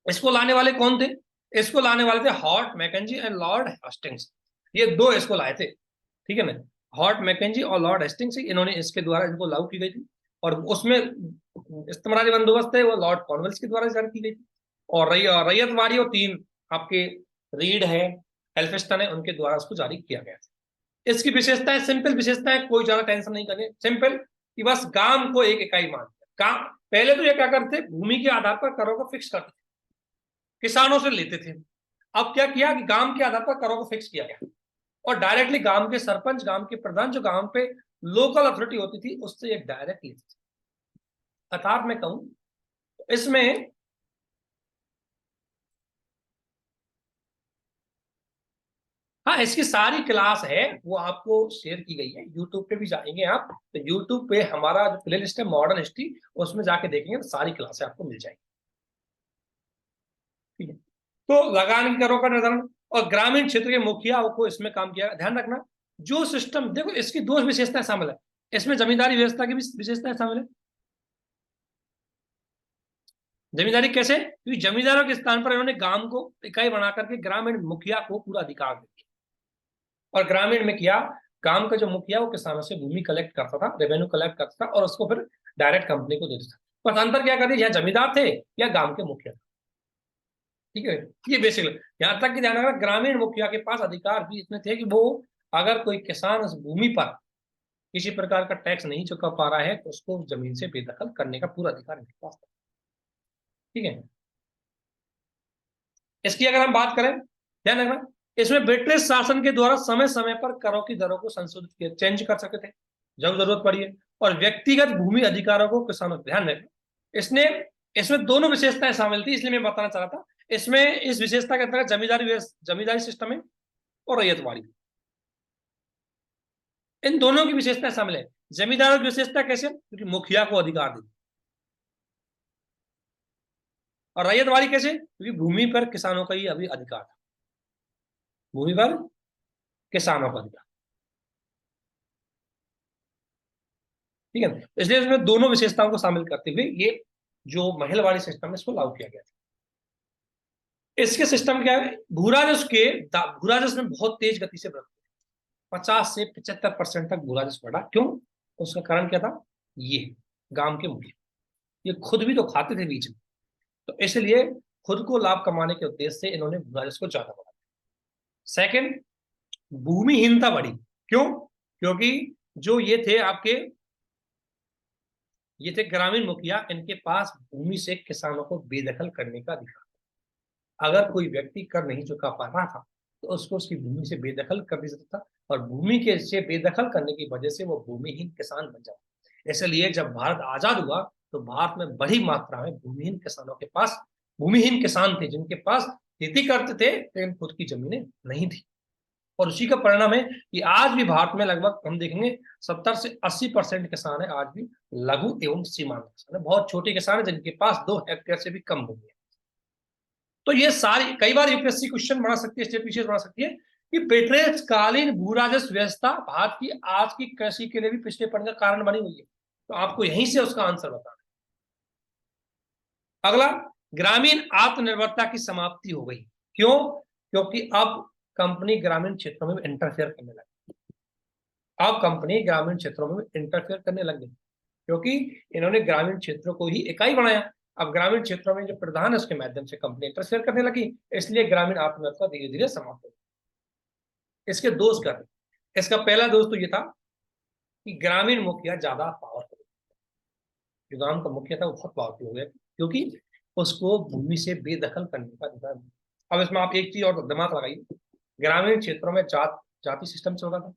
इसको लाने वाले कौन थे, इसको लाने वाले थे हॉर्ट मैकेंजी एंड लॉर्ड हेस्टिंग्स, ये दो इसको लाए थे, ठीक है ना। हॉर्ट मैकेंजी और लॉर्ड हेस्टिंग्स, इन्होंने इसके द्वारा इनको लागू की गई थी। और उसमें इस्तेमाली बंदोबस्त है वो लॉर्ड कॉर्नवेल्स के द्वारा जारी की गई थी। और रैयतवाड़ी और तीन आपके रीड है, एल्फिस्टन है, उनके द्वारा उसको जारी किया गया था। इसकी विशेषताएं सिंपल विशेषताएं, कोई ज्यादा टेंशन नहीं करनी, सिंपल कि बस गांव को एक इकाई मानते, काम पहले तो ये क्या करते, भूमि के आधार पर करों को फिक्स करते थे, किसानों से लेते थे। अब क्या किया कि गांव के आधार पर करों को फिक्स किया गया, और डायरेक्टली गांव के सरपंच, गांव के प्रधान, जो गांव पे लोकल अथॉरिटी होती थी, उससे ये डायरेक्ट लेते थे। अर्थात मैं कहूं इसमें हाँ, इसकी सारी क्लास है वो आपको शेयर की गई है, यूट्यूब पे भी जाएंगे आप तो यूट्यूब पे हमारा जो प्ले लिस्ट है मॉडर्न हिस्ट्री, उसमें जाके देखेंगे तो सारी क्लासें आपको मिल जाएंगी, ठीक है। तो लगान करों का निर्धारण और ग्रामीण क्षेत्र के मुखिया को इसमें काम किया, ध्यान रखना जो सिस्टम, देखो इसकी दो विशेषताएं शामिल है, इसमें जमींदारी व्यवस्था की भी विशेषताएं शामिल है। जमींदारी कैसे, क्योंकि जमींदारों के स्थान पर इन्होंने गांव को इकाई बना करके ग्रामीण मुखिया को पूरा अधिकार दे दिया, और ग्रामीण में किया, गांव का जो मुखिया वो किसानों से भूमि कलेक्ट करता था, रेवेन्यू कलेक्ट करता था, और उसको फिर डायरेक्ट कंपनी को देता था। बस अंतर क्या कर दिया, या जमींदार थे या गांव के मुखिया, ठीक है। ये बेसिक, यहां तक कि ध्यान रखना ग्रामीण मुखिया के पास अधिकार भी इतने थे कि वो अगर कोई किसान उस भूमि पर किसी प्रकार का टैक्स नहीं चुका पा रहा है तो उसको जमीन से बेदखल करने का पूरा अधिकार इनके पास था, ठीक है। इसकी अगर हम बात करें, ध्यान रखना इसमें ब्रिटिश शासन के द्वारा समय समय पर करों की दरों को संशोधित किया, चेंज कर सकते थे जब जरूरत पड़ी है। और व्यक्तिगत भूमि अधिकारों को किसानों को ध्यान रखना, इसने इसमें दोनों विशेषताएं शामिल थी, इसलिए मैं बताना चाह रहा था। इसमें इस विशेषता के अंतर्गत जमींदारी सिस्टम है और रैयतवाड़ी, इन दोनों की विशेषता शामिल है। जमींदारों की विशेषता कैसे, क्योंकि मुखिया को अधिकार दी, और रैयतवाड़ी कैसे, क्योंकि भूमि पर किसानों का ही अभी अधिकार था, भूमि पर किसानों का अधिकार, ठीक है। इसलिए इसमें दोनों विशेषताओं को शामिल करते हुए ये जो महलवाड़ी सिस्टम है इसको लागू किया गया था। इसके सिस्टम क्या है, भूराजस्व में बहुत तेज गति से बढ़ा, 50 से 75% तक भूराजस्व बढ़ा। क्यों, उसका कारण क्या था, ये गांव के मुखिया ये खुद भी तो खाते थे बीच में, तो इसलिए खुद को लाभ कमाने के उद्देश्य से इन्होंने भूराजस्व को ज्यादा बढ़ा। सेकंड, भूमिहीनता बढ़ी। क्यों, क्योंकि जो ये थे ग्रामीण मुखिया, इनके पास भूमि से किसानों को बेदखल करने का अधिकार, अगर कोई व्यक्ति कर नहीं चुका पा रहा था तो उसको उसकी भूमि से बेदखल कर दिया सकता था, और भूमि के से बेदखल करने की वजह से वो भूमिहीन किसान बन जाता। इसलिए जब भारत आजाद हुआ तो भारत में बड़ी मात्रा में भूमिहीन किसानों के पास, भूमिहीन किसान थे जिनके पास खेती करते थे लेकिन खुद की जमीनें नहीं थी। और उसी का परिणाम है कि आज भी भारत में लगभग हम देखेंगे 70 से 80% किसान है आज भी लघु एवं सीमांत किसान है, बहुत छोटे किसान है जिनके पास 2 हेक्टेयर से भी कम भूमि है। तो ये सारी कई बार यूपीएससी क्वेश्चन बना सकती है, स्टेट पीसीएस बना सकती है कि ब्रिटिश कालीन भू राजस्व व्यवस्था भारत की आज की कृषि के लिए भी पिछड़ेपन का कारण बनी हुई है, तो आपको यहीं से उसका आंसर बताना। अगला, ग्रामीण आत्मनिर्भरता की समाप्ति हो गई। क्यों, क्योंकि अब कंपनी ग्रामीण क्षेत्रों में इंटरफेयर करने लगी। अब कंपनी ग्रामीण क्षेत्रों में इंटरफेयर करने लग गई, क्योंकि इन्होंने ग्रामीण क्षेत्रों को ही इकाई बनाया। अब ग्रामीण क्षेत्रों में जो प्रधान है उसके माध्यम से कंपनी इंटरफेयर करने लगी, इसलिए ग्रामीण अर्थव्यवस्था धीरे धीरे समाप्त हो। इसके दोष क्या थे? इसका पहला दोष तो ये था कि ग्रामीण मुखिया ज्यादा पावरफुल, जो गांव का मुखिया था वो बहुत पावरफुल हो गया, क्योंकि उसको भूमि से बेदखल करने का अधिकार है। अब इसमें आप एक चीज और दिमाग लगाइए, ग्रामीण क्षेत्रों में जाति सिस्टम चल रहा था।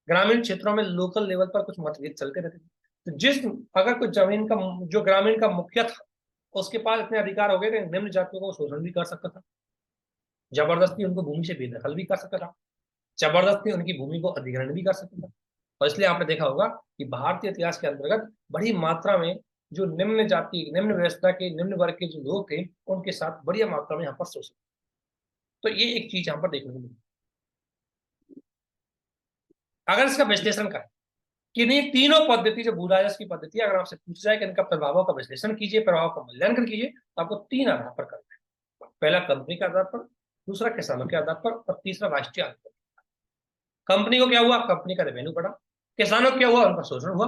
ग्रामीण क्षेत्रों में लोकल लेवल पर कुछ मतभेद चलते रहते थे। तो अगर कुछ जमीन का जो ग्रामीण का मुखिया था उसके पास इतने अधिकार हो गए कि निम्न जातियों को शोषण भी कर सकता था, जबरदस्ती उनको भूमि से बेदखल भी कर सकता था, जबरदस्ती उनकी भूमि को अधिग्रहण भी कर सकता था। और इसलिए आपने देखा होगा कि भारतीय इतिहास के अंतर्गत बड़ी मात्रा में जो निम्न जाति, निम्न व्यवस्था के, निम्न वर्ग के जो लोग थे उनके साथ बड़ी मात्रा में यहाँ पर शोषण। तो ये एक चीज यहाँ पर देखने को मिली। अगर इसका विश्लेषण करें कि ये तीनों पद्धति, जो भूराजस्व की पद्धति, अगर आपसे पूछा जाए कि इनका प्रभावों का विश्लेषण कीजिए, प्रभाव का मूल्यांकन कीजिए, तो आपको तीन आधार पर करना है। पहला कंपनी के आधार पर, दूसरा किसानों के आधार पर, और तीसरा राष्ट्रीय आधार पर। कंपनी को क्या हुआ? कंपनी का रेवेन्यू बढ़ा। किसानों को क्या हुआ? उनका शोषण हुआ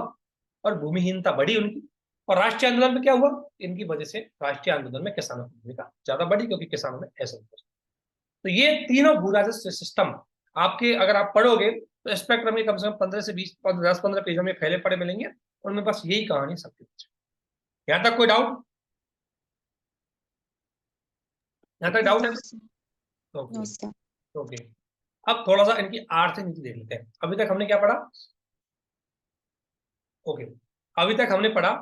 और भूमिहीनता बढ़ी उनकी। और राष्ट्रीय आंदोलन में क्या हुआ? इनकी वजह से राष्ट्रीय आंदोलन में किसानों की भूमिका ज्यादा बढ़ी, क्योंकि किसानों में ऐसा। तो ये तीनों भूराजस्व सिस्टम आपके, अगर आप पढ़ोगे तो स्पेक्ट्रम में कम से कम 15 से 20, 10-15 पेजों में फैले पड़े मिलेंगे, उनमें बस यही कहानी सबके पीछे। यहाँ तक कोई डाउट? यहाँ तक डाउट है? Okay, okay. अब थोड़ा सा इनकी आर्थिक नीति देख लेते हैं। अभी तक हमने क्या पढ़ा? ओके, अभी तक हमने पढ़ा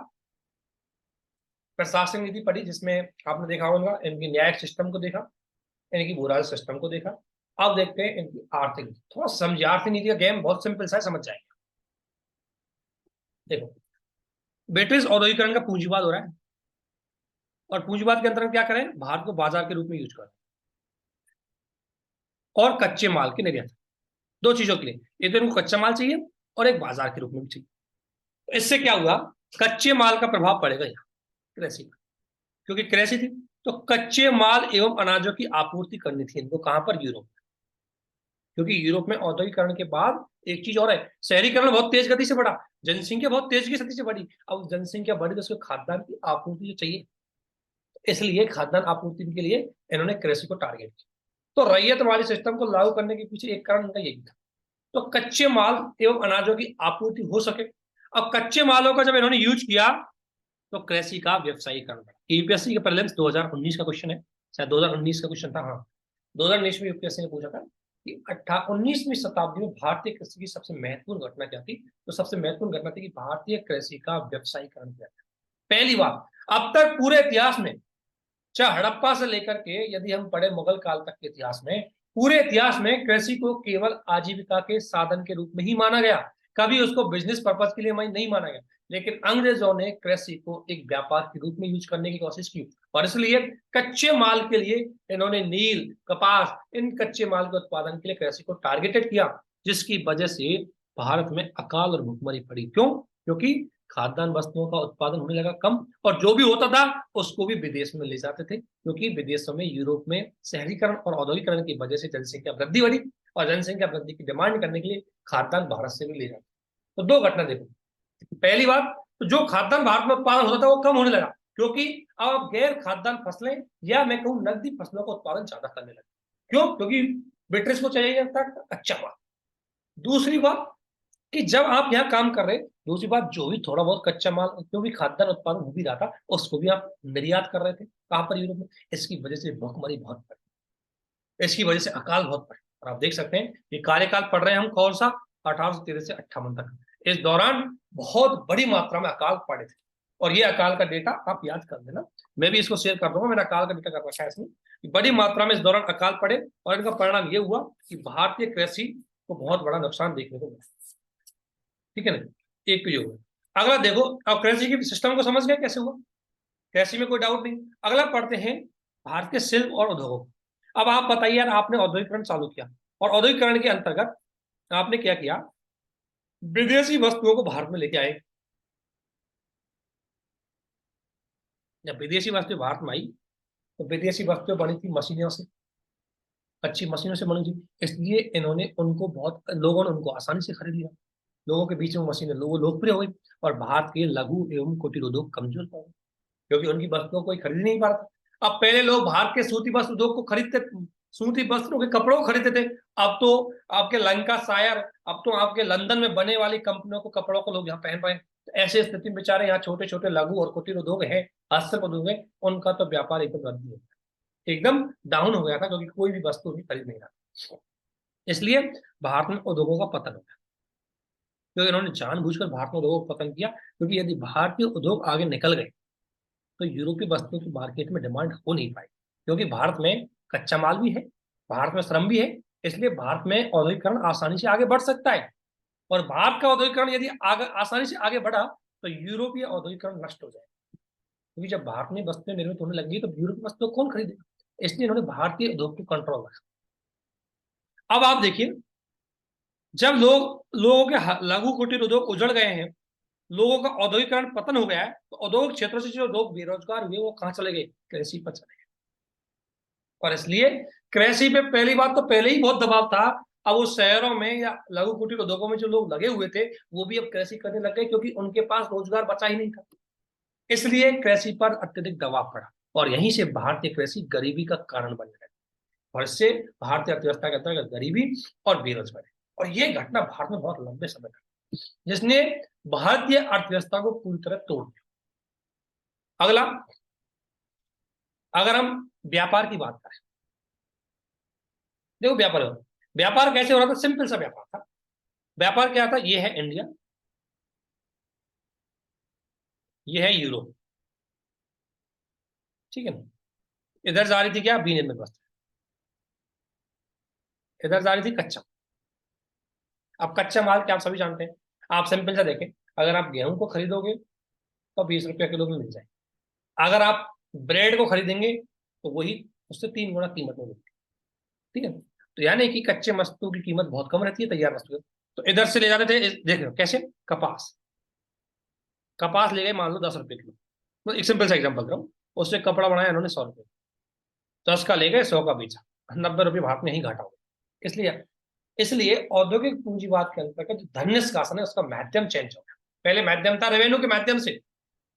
प्रशासनिक नीति पढ़ी, जिसमें आपने देखा होगा इनकी न्यायिक सिस्टम को देखा, इनकी भूराजस्व सिस्टम को देखा। अब देखते हैं इनकी आर्थिक नीति। थोड़ा समझिए, आर्थिक नीति का गेम बहुत सिंपल सा है, समझ जाएंगे। देखो, ब्रिटिश औद्योगिकरण का पूंजीवाद हो रहा है, और पूंजीवाद के अंतर्गत क्या करें? भारत को बाजार के रूप में यूज करें और कच्चे माल की निर्यात। दो चीजों के लिए, एक तो इनको कच्चा माल चाहिए और एक बाजार के रूप में भी चाहिए। तो इससे क्या हुआ? कच्चे माल का प्रभाव पड़ेगा यहाँ कृषि पर, क्योंकि कृषि थी तो कच्चे माल एवं अनाजों की आपूर्ति करनी थी इनको। कहां पर? यूरोप। क्योंकि यूरोप में औद्योगिकरण के बाद एक चीज और है, शहरीकरण बहुत तेज गति से बढ़ा, जनसंख्या बहुत तेज गति से बढ़ी। अब जनसंख्या बढ़ी तो उसको खाद्यान्न की आपूर्ति जो चाहिए, इसलिए खाद्यान्न आपूर्ति के लिए इन्होंने कृषि को टारगेट किया। तो रैयत वाली सिस्टम को लागू करने के पीछे एक कारण इनका यही था, तो कच्चे माल एवं अनाजों की आपूर्ति हो सके। अब कच्चे मालों का जब इन्होंने यूज किया तो कृषि का व्यवसायीकरण बढ़ा। यूपीएससी के प्रीलिम्स 2019 का क्वेश्चन है, शायद 2019 का क्वेश्चन था, हाँ 2019 में यूपीएससी ने पूछा था कि 19वीं शताब्दी में भारतीय कृषि की सबसे महत्वपूर्ण घटना क्या थी? तो सबसे महत्वपूर्ण घटना थी कि भारतीय कृषि का व्यवसायीकरण किया गया। पहली बार अब तक पूरे इतिहास में, चाहे हड़प्पा से लेकर के यदि हम पढ़े मुगल काल तक के इतिहास में, पूरे इतिहास में कृषि को केवल आजीविका के साधन के रूप में ही माना गया, कभी उसको बिजनेस पर्पज के लिए नहीं माना गया। लेकिन अंग्रेजों ने कृषि को एक व्यापार के रूप में यूज करने की कोशिश की, और इसलिए कच्चे माल के लिए इन्होंने नील, कपास, इन कच्चे माल के उत्पादन के लिए कृषि को टारगेटेड किया, जिसकी वजह से भारत में अकाल और भुखमरी पड़ी। क्यों? क्योंकि खाद्यान्न वस्तुओं का उत्पादन होने लगा कम, और जो भी होता था उसको भी विदेश में ले जाते थे, क्योंकि विदेशों में, यूरोप में शहरीकरण और औद्योगिकरण की वजह से जनसंख्या वृद्धि बढ़ी, और जनसंख्या वृद्धि की डिमांड करने के लिए खाद्यान्न भारत से भी ले जाते। तो दो घटना देखो। पहली बात, तो जो खाद्यान्न भारत में उत्पादन होता था वो कम होने लगा, क्योंकि अब गैर खाद्यान्न फसलें, या मैं कहूँ नकदी फसलों का उत्पादन ज्यादा करने लगे। क्यों? क्योंकि ब्रिटिश को चाहिए था अच्छा माल। दूसरी बात कि जब आप यहाँ काम कर रहे, दूसरी बात जो भी थोड़ा बहुत कच्चा माल, जो भी खाद्यान्न उत्पादन हो भी रहा था, उसको भी आप निर्यात कर रहे थे। कहाँ पर? यूरोप में। इसकी वजह से भुखमरी बहुत बढ़ी, इसकी वजह से अकाल बहुत बढ़ी। और आप देख सकते हैं कि कार्यकाल पढ़ रहे हैं हम कौन सा? 1813 से 58 तक। इस दौरान बहुत बड़ी मात्रा में अकाल पड़े थे, और ये अकाल का डेटा आप याद कर लेना, मैं भी इसको शेयर कर दूंगा, मैंने अकाल का डेटा कर रखा है इसमें। बड़ी मात्रा में इस दौरान अकाल पड़े, और इनका परिणाम ये हुआ कि भारतीय कृषि को बहुत बड़ा नुकसान देखने को मिला। ठीक है ना? एक तो ये हुआ। अगला देखो, अब कृषि के सिस्टम को समझ गए कैसे हुआ, कृषि में कोई डाउट नहीं। अगला पढ़ते हैं भारत के शिल्प और उद्योग। अब आप बताइए यार, आपने औद्योगिकरण चालू किया, और औद्योगिकरण के अंतर्गत आपने क्या किया? विदेशी वस्तुओं को भारत में लेके आए। जब विदेशी वस्तुएं भारत में आई तो विदेशी वस्तुएं बनी थी मशीनों से, अच्छी मशीनों से बनी थी, इसलिए इन्होंने उनको, बहुत लोगों ने उनको आसानी से खरीद लिया। लोगों के बीच में मशीनें लोकप्रिय हो गई और भारत के लघु एवं कुटीर उद्योग कमजोर पड़ गए क्योंकि उनकी वस्तुओं को कोई खरीद नहीं पा रहा था। अब पहले लोग भारत के सूती वस्त्र उद्योग को खरीदते, सूती वस्त्रों के कपड़ों को खरीदते थे। अब तो आपके लंका शायर, अब तो आपके लंदन में बने वाली कंपनियों को कपड़ों को लोग यहाँ पहन पाए। तो ऐसे स्थिति में बेचारे यहाँ छोटे छोटे लघु और कुटीर उद्योग है, हस्तशिल्प उद्योग है, उनका तो व्यापार एकदम रद्द हो गया, एकदम डाउन हो गया था क्योंकि कोई भी वस्तु नहीं खरीद नहीं रहा। इसलिए भारत में उद्योगों का पतन हो गया, क्योंकि इन्होंने जानबूझकर भारत में उद्योगों का पतन किया, क्योंकि यदि भारतीय उद्योग आगे निकल गए तो यूरोपीय वस्तुओं की मार्केट में डिमांड हो नहीं पाई, क्योंकि भारत में कच्चा माल भी है, भारत में श्रम भी है। इसलिए भारत में औद्योगिकरण आसानी से आगे बढ़ सकता है, और भारत का औद्योगिकरण यदि आसानी से आगे बढ़ा तो यूरोपीय औद्योगिकरण नष्ट हो जाएगा, क्योंकि जब भारत में वस्तुएं निर्मित होने लगी तो यूरोपीय वस्तुओं कौन खरीदेगा। इसलिए इन्होंने भारतीय उद्योग को कंट्रोल रखा। अब आप देखिए, जब लोगों के लघु कुटीर उद्योग उजड़ गए हैं, लोगों का औद्योगिकरण पतन हो गया है, तो औद्योगिक क्षेत्र से जो लोग बेरोजगार हुए वो कहां चले गए, कृषि पर चले गए। और इसलिए कृषि पे पहली बात तो पहले ही बहुत दबाव था। अब वो शहरों में या लघु कुटीर उद्योगों में जो लोग लगे हुए थे वो भी अब कृषि करने लग गए, क्योंकि उनके पास रोजगार बचा ही नहीं था। इसलिए कृषि पर अत्यधिक दबाव पड़ा, और यहीं से भारतीय कृषि गरीबी का कारण बन गया, और इससे भारतीय अर्थव्यवस्था के अंतर्गत गरीबी और बेरोजगारी, और ये घटना भारत में बहुत लंबे समय तक, जिसने भारतीय अर्थव्यवस्था को पूरी तरह तोड़ दिया। अगला, अगर हम व्यापार की बात करें, देखो व्यापार कैसे हो रहा था, सिंपल सा व्यापार था। व्यापार क्या था, ये है इंडिया, ये है यूरोप, ठीक है ना। इधर जा रही थी क्या, विनिर्मित वस्तु, इधर जा रही थी कच्चा। अब कच्चा माल क्या आप सभी जानते हैं। आप सिंपल सा देखें, अगर आप गेहूं को खरीदोगे तो 20 रुपया किलो में मिल जाए, अगर आप ब्रेड को खरीदेंगे तो वही उससे 3 गुना कीमत में मिलती है, ठीक है। तो यानी कि कच्चे वस्तु की कीमत बहुत कम रहती है तैयार वस्तु की। तो इधर से ले जाते थे, देख रहे हो कैसे, कपास, कपास ले गए मान लो 10 रुपए किलो, मैं एक सिंपल सा एग्जाम्पल दे रहा हूँ। उससे कपड़ा बनाया इन्होंने 100 रुपए, 10 का ले गए, 100 का बेचा, 90 रुपये भारत में ही घाटा हो गया। इसलिए इसलिए औद्योगिक पूंजीवाद के अंतर्गत जो धन निष्कासन है उसका माध्यम चेंज हो गया। पहले माध्यम था रेवेन्यू के माध्यम से,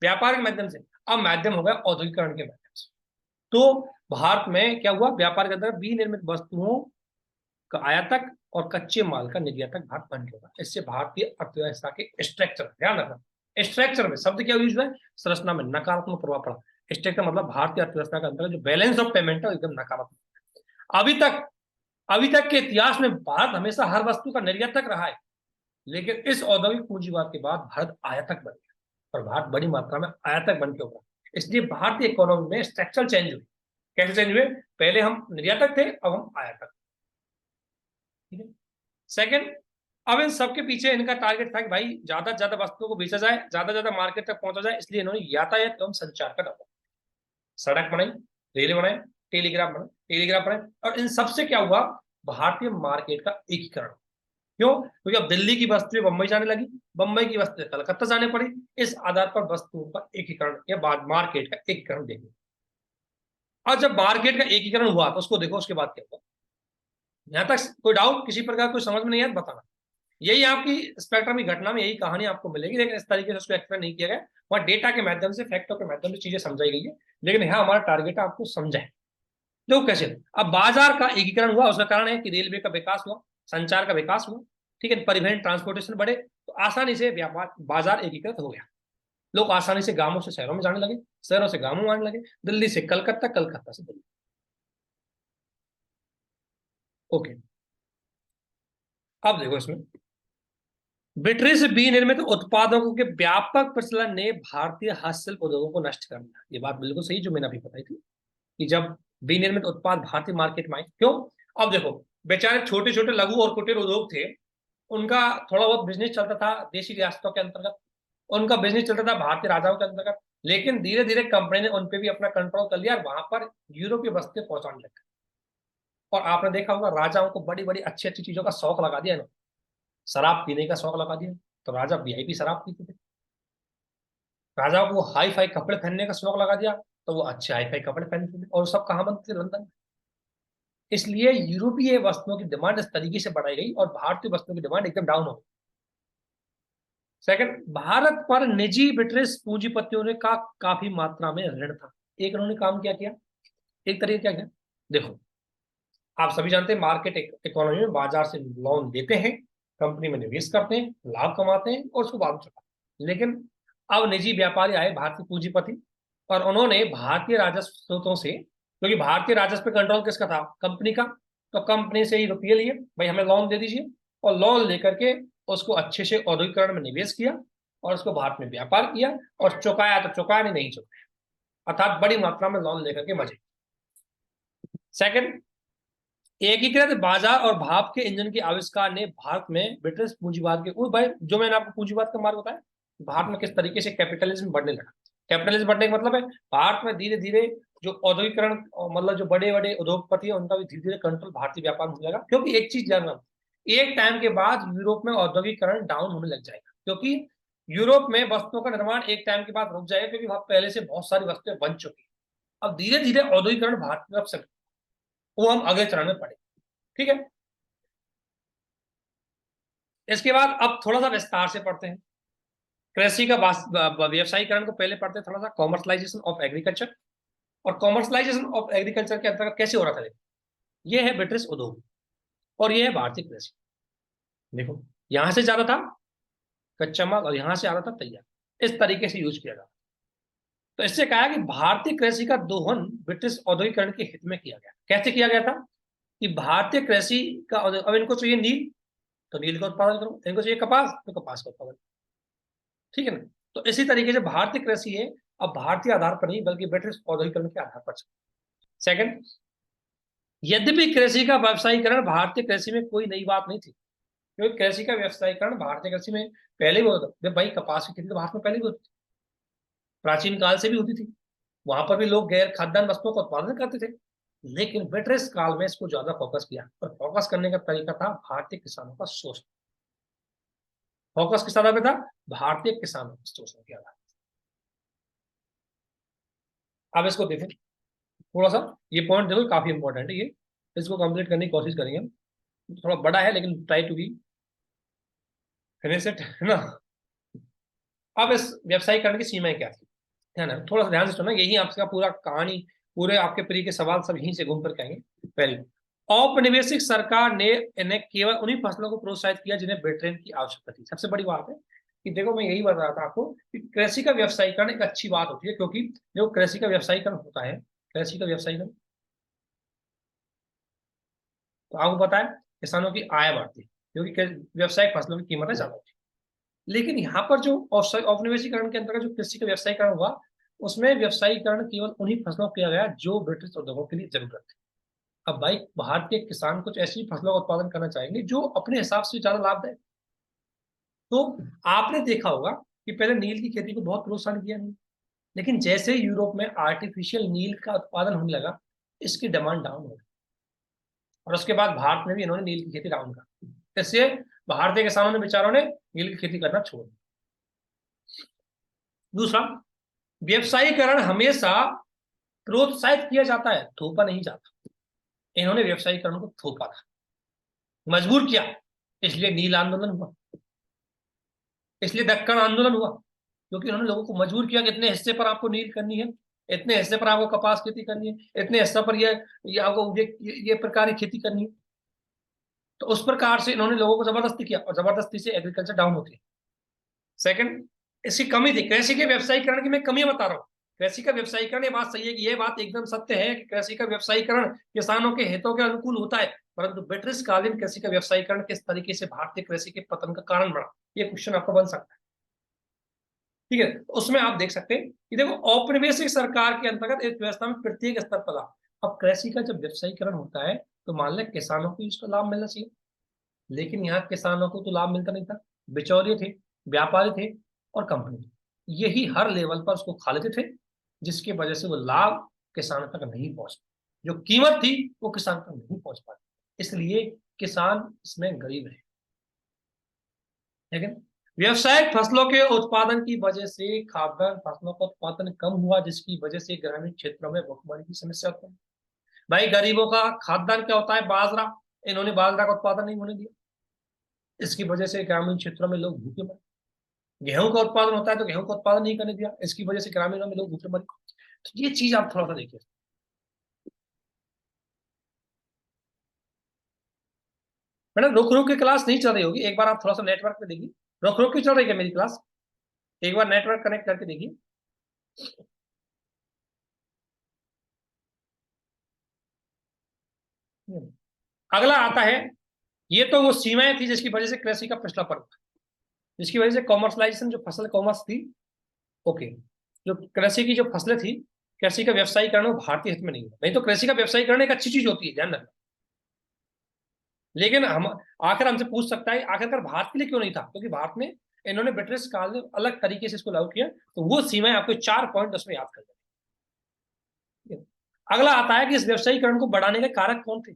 व्यापार के माध्यम से, अब माध्यम हो गया औद्योगिकरण के माध्यम से। तो भारत में क्या हुआ, व्यापार के अंदर विनिर्मित वस्तुओं का आयातक और कच्चे माल का निर्यातक भारत बन गया। इससे भारतीय अर्थव्यवस्था के स्ट्रक्चर, ध्यान रखना, स्ट्रक्चर में शब्द क्या यूज हुआ है, संरचना में नकारात्मक प्रभाव पड़ा। स्ट्रक्चर मतलब भारतीय अर्थव्यवस्था के अंदर जो बैलेंस ऑफ पेमेंट है एकदम नकारात्मक। अभी तक के इतिहास में भारत हमेशा हर वस्तु का निर्यातक रहा है, लेकिन इस औद्योगिक पूंजीवाद के बाद भारत आयातक बन गया, और भारत बड़ी मात्रा में आयातक बन के उभरा। इसलिए भारतीय इकोनॉमी में स्ट्रक्चरल चेंज हुई। कैसे चेंज हुए, पहले हम निर्यातक थे, अब हम आयातक, ठीक है। सेकंड, अब इन सबके पीछे इनका टारगेट था कि भाई ज्यादा से ज्यादा वस्तुओं को बेचा जाए, ज्यादा से ज्यादा मार्केट तक पहुंचा जाए। इसलिए इन्होंने यातायात एवं संचार का डेवलप, सड़क बनाई, रेल बनाए, टेलीग्राफ बनाए, और इन सबसे क्या हुआ, भारतीय मार्केट का एकीकरण। क्यों, क्योंकि अब दिल्ली की वस्तुएं बंबई जाने लगी, बंबई की वस्तुएं कलकत्ता जाने पड़ी। इस आधार पर वस्तुओं का एकीकरण या मार्केट का एकीकरण देखो। और जब मार्केट का एकीकरण हुआ तो उसको देखो, उसके बाद क्या हुआ। यहां तक कोई डाउट, किसी प्रकार कोई समझ में नहीं आया बताना। यही आपकी स्पेक्ट्रम की घटना में यही कहानी आपको मिलेगी, लेकिन इस तरीके से उसको एक्सप्लेन नहीं किया गया। वहां डेटा के माध्यम से, फैक्टों के माध्यम से चीजें समझाई गई है, लेकिन यहाँ हमारा टारगेट है आपको समझाए। देखो कैसे, अब बाजार का एकीकरण हुआ, उसका कारण है कि रेलवे का विकास हुआ, संचार का विकास हुआ, ठीक है, परिवहन ट्रांसपोर्टेशन बढ़े, तो आसानी से व्यापार बाजार एकीकृत हो गया। लोग आसानी से गांवों से शहरों में जाने लगे, शहरों से गांवों में आने लगे, दिल्ली से कलकत्ता, कलकत्ता से दिल्ली। ओके, अब देखो इसमें ब्रिटिश विनिर्मित उत्पादों के व्यापक प्रचलन ने भारतीय हस्तशिल्प उद्योगों को नष्ट कर दिया। ये बात बिल्कुल सही जो मैंने अभी बताई थी, कि जब विनिर्मित उत्पाद भारतीय मार्केट में आए, क्यों, अब देखो बेचारे छोटे छोटे लघु और कुटीर उद्योग थे, उनका थोड़ा बहुत बिजनेस चलता था देशी रियासतों के अंतर्गत, उनका बिजनेस चलता था भारतीय राजाओं के अंतर्गत, लेकिन धीरे धीरे कंपनी ने उन पे भी अपना कंट्रोल कर लिया और वहां पर यूरोपीय वस्तुएं पहुंचाने लगे। और आपने देखा होगा राजाओं को बड़ी बड़ी अच्छी अच्छी चीजों का शौक लगा दिया ना, शराब पीने का शौक लगा दिया, तो राजा वीआईपी शराब पीते थे। राजाओं को हाई फाई कपड़े पहनने का शौक लगा दिया, तो वो अच्छे हाई फाई कपड़े पहनते थे, और सब कहाँ बनते थे, लंदन में। इसलिए यूरोपीय वस्तुओं की डिमांड इस तरीके से बढ़ाई गई और भारतीय वस्तुओं की डिमांड एकदम डाउन हो गई। सेकंड, भारत पर निजी ब्रिटिश पूंजीपतियों ने का काफी मात्रा में ऋण था। एक उन्होंने काम क्या किया, एक तरीके क्या किया, देखो आप सभी जानते हैं मार्केट इकोनॉमी में बाजार से लोन लेते हैं, कंपनी में निवेश करते हैं, लाभ कमाते हैं और उसको बाद में चुकाते हैं। लेकिन अब निजी व्यापारी आए, भारतीय पूंजीपति, और उन्होंने भारतीय राजस्व स्रोतों से, क्योंकि भारतीय राजस्व पे कंट्रोल किसका था, कंपनी का, तो कंपनी से ही रुपये लिए, भाई हमें लोन दे दीजिए, और लोन लेकर के उसको अच्छे से औद्योगिकरण में निवेश किया और उसको भारत में व्यापार किया और चुकाया तो चुकाया, नहीं चुकाया, अर्थात बड़ी मात्रा में लोन लेकर के मजे। सेकंड, एकीकृत बाजार और भाप के इंजन के आविष्कार ने भारत में ब्रिटिश पूंजीवाद के, वो भाई जो मैंने आपको पूंजीवाद का मार्ग बताया, भारत में किस तरीके से कैपिटलिज्म बढ़ने लगा। कैपिटलिज्म बढ़ने का मतलब है भारत में धीरे धीरे जो औद्योगिकरण, मतलब जो बड़े बड़े उद्योगपति है उनका भी धीरे धीरे कंट्रोल भारतीय व्यापार में होने लगा। क्योंकि एक चीज जानना, एक टाइम के बाद यूरोप में औद्योगिकरण डाउन होने लग जाएगा, क्योंकि यूरोप में वस्तुओं का निर्माण एक टाइम के बाद रुक जाएगा, क्योंकि वहां पहले से बहुत सारी वस्तुएं बन चुकी है। अब धीरे धीरे औद्योगिकरण भारत की तरफ से, वो हम अगले चरण में पढ़े, ठीक है। इसके बाद अब थोड़ा सा विस्तार से पढ़ते हैं कृषि का व्यवसायीकरण को। पहले पढ़ते हैं थोड़ा सा कॉमर्शलाइजेशन ऑफ एग्रीकल्चर, और कॉमर्शलाइजेशन ऑफ एग्रीकल्चर के अंतर्गत कैसे हो रहा था। ये है ब्रिटिश उद्योग और ये है भारतीय कृषि। देखो यहां से ज्यादा था कच्चा माल और यहां से आ रहा था तैयार, इस तरीके से यूज किया गया। तो इससे कहा है कि भारतीय कृषि का दोहन ब्रिटिश औद्योगिकरण के हित में किया गया। कैसे किया गया था कि भारतीय कृषि का, अब इनको चाहिए नील तो नील का उत्पादन करो, इनको चाहिए कपास तो कपास का उत्पादन, ठीक है ना। तो इसी तरीके से भारतीय कृषि है अब भारतीय आधार पर नहीं बल्कि ब्रिटिश औद्योगिकरण के आधार पर। सेकंड, यद्यपि कृषि का व्यवसायीकरण भारतीय कृषि में कोई नई बात नहीं थी, क्योंकि कृषि का व्यवसायीकरण भारतीय कृषि में पहले भी होता था। भाई कपास की खेती तो भारत में पहले भी होती थी, प्राचीन काल से भी होती थी, वहां पर भी लोग गैर खाद्यान्न वस्तुओं का उत्पादन करते थे। लेकिन ब्रिटिश काल में इसको ज्यादा फोकस किया, और फोकस करने का तरीका था भारतीय किसानों का शोषण। फोकस किस आधार पर था, भारतीय किसानों के शोषण के आधार। अब इसको देखें थोड़ा सा, ये पॉइंट देखो काफी इंपॉर्टेंट है ये, इसको कंप्लीट करने की कोशिश करेंगे हम। थोड़ा बड़ा है लेकिन try to be finish it, है ना। अब इस व्यवसायीकरण की सीमाएं क्या थी, है ना, थोड़ा सा ध्यान से सुनना, यही आपका पूरा कहानी, पूरे आपके प्री के सवाल सब यहीं से घूम कर के आएंगे। पहले, औपनिवेशिक सरकार ने इन्हें केवल उन्हीं फसलों को प्रोत्साहित किया जिन्हें ब्रिटेन की आवश्यकता थी। सबसे बड़ी बात है कि देखो मैं यही बता रहा था आपको कि कृषि का व्यवसायीकरण एक अच्छी बात होती है, क्योंकि जो कृषि का व्यवसायीकरण होता है, कृषि का व्यवसायीकरण, तो आपको पता है किसानों की आय बढ़ती है क्योंकि व्यवसायिक फसलों की कीमतें ज्यादा होती है। लेकिन यहाँ पर जो औपनिवेशीकरण के अंतर्गत जो कृषि का व्यवसायीकरण हुआ, उसमें व्यवसायीकरण केवल उन्हीं फसलों किया गया जो ब्रिटिश उद्योगों के लिए जरूरत थी। अब भाई भारतीय किसान कुछ ऐसी फसलों का उत्पादन करना चाहेंगे जो अपने हिसाब से ज्यादा लाभदायक। तो आपने देखा होगा कि पहले नील की खेती को बहुत प्रोत्साहन किया नहीं, लेकिन जैसे यूरोप में आर्टिफिशियल नील का उत्पादन होने लगा, इसकी डिमांड डाउन हो गई, और उसके बाद भारत में भी इन्होंने नील की खेती डाउन कर, इससे भारतीय किसानों ने, बेचारों ने नील की खेती करना छोड़ दिया। दूसरा, व्यवसायीकरण हमेशा प्रोत्साहित किया जाता है, थोपा नहीं जाता। इन्होंने व्यवसायीकरण को थोपा था, मजबूर किया, इसलिए नील आंदोलन हुआ, इसलिए दक्कन आंदोलन हुआ, क्योंकि उन्होंने लोगों को मजबूर किया कि इतने हिस्से पर आपको नील करनी है, इतने हिस्से पर आपको कपास खेती करनी है, इतने हिस्से पर ये आपको ये प्रकार की खेती करनी है। तो उस प्रकार से इन्होंने लोगों को जबरदस्ती किया और जबरदस्ती से एग्रीकल्चर डाउन होती है। सेकंड, इसकी कमी थी, कृषि के व्यवसायीकरण की मैं कमी बता रहा हूँ। कृषि का व्यवसायीकरण, ये बात सही है कि यह बात एकदम सत्य है कि कृषि का व्यवसायीकरण किसानों के हितों के अनुकूल होता है, परंतु ब्रिटिश कालीन कृषि का व्यवसायीकरण किस तरीके से भारतीय कृषि के पतन का कारण बना, ये क्वेश्चन आपको बन सकता है, ठीक है। तो उसमें आप देख सकते हैं कि देखो औपनिवेशिक सरकार के अंतर्गत इस व्यवस्था में प्रत्येक स्तर पर लाभ। अब कृषि का जब व्यवसायीकरण होता है तो मान लें किसानों को इसका लाभ मिलना चाहिए, लेकिन यहाँ किसानों को तो लाभ मिलता नहीं था, बिचौलिए थे, व्यापारी थे और कंपनी थे, यही हर लेवल पर उसको खा लेते थे, जिसकी वजह से वो लाभ किसान तक नहीं पहुंच, जो कीमत थी वो किसान तक नहीं पहुंच पाती, इसलिए किसान इसमें गरीब है। लेकिन व्यावसायिक फसलों के उत्पादन की वजह से खाद्यान्न फसलों का उत्पादन कम हुआ, जिसकी वजह से ग्रामीण क्षेत्रों में भुखमरी की समस्या उत्पन्न। भाई गरीबों का खाद्यान्न क्या होता है, बाजरा, इन्होंने बाजरा का उत्पादन नहीं होने दिया, इसकी वजह से ग्रामीण क्षेत्रों में लोग भूखे मरे। गेहूं का उत्पादन होता है तो गेहूं का उत्पादन नहीं करने दिया, इसकी वजह से ग्रामीणों में लोग भूखे मरे। तो ये चीज आप थोड़ा सा देखिए। मैडम रुक रुक के क्लास नहीं चल रही होगी, एक बार आप थोड़ा सा नेटवर्क पे देखिए। रुक रुक के चल रही है क्या मेरी क्लास? एक बार नेटवर्क कनेक्ट करके देखिए। अगला आता है, ये तो वो सीमाएं थी जिसकी वजह से कृषि का पिछड़ा पड़ गया, जिसकी वजह से कॉमर्शलाइजेशन, जो फसल कॉमर्स थी, ओके, जो कृषि की जो फसलें थी, कृषि का व्यवसायीकरण वो भारतीय हित में नहीं हुआ। नहीं तो कृषि का व्यवसायीकरण एक अच्छी चीज होती है, ध्यान रखना। लेकिन हम आखिर हमसे पूछ सकता है आखिरकार भारत के लिए क्यों नहीं था, क्योंकि भारत में इन्होंने ब्रिटिश काल में अलग तरीके से इसको लागू किया। तो वो सीमाएं आपको 4 पॉइंट उसमें याद कर लेंगे। अगला आता है कि इस व्यवसायीकरण को बढ़ाने के कारक कौन थे।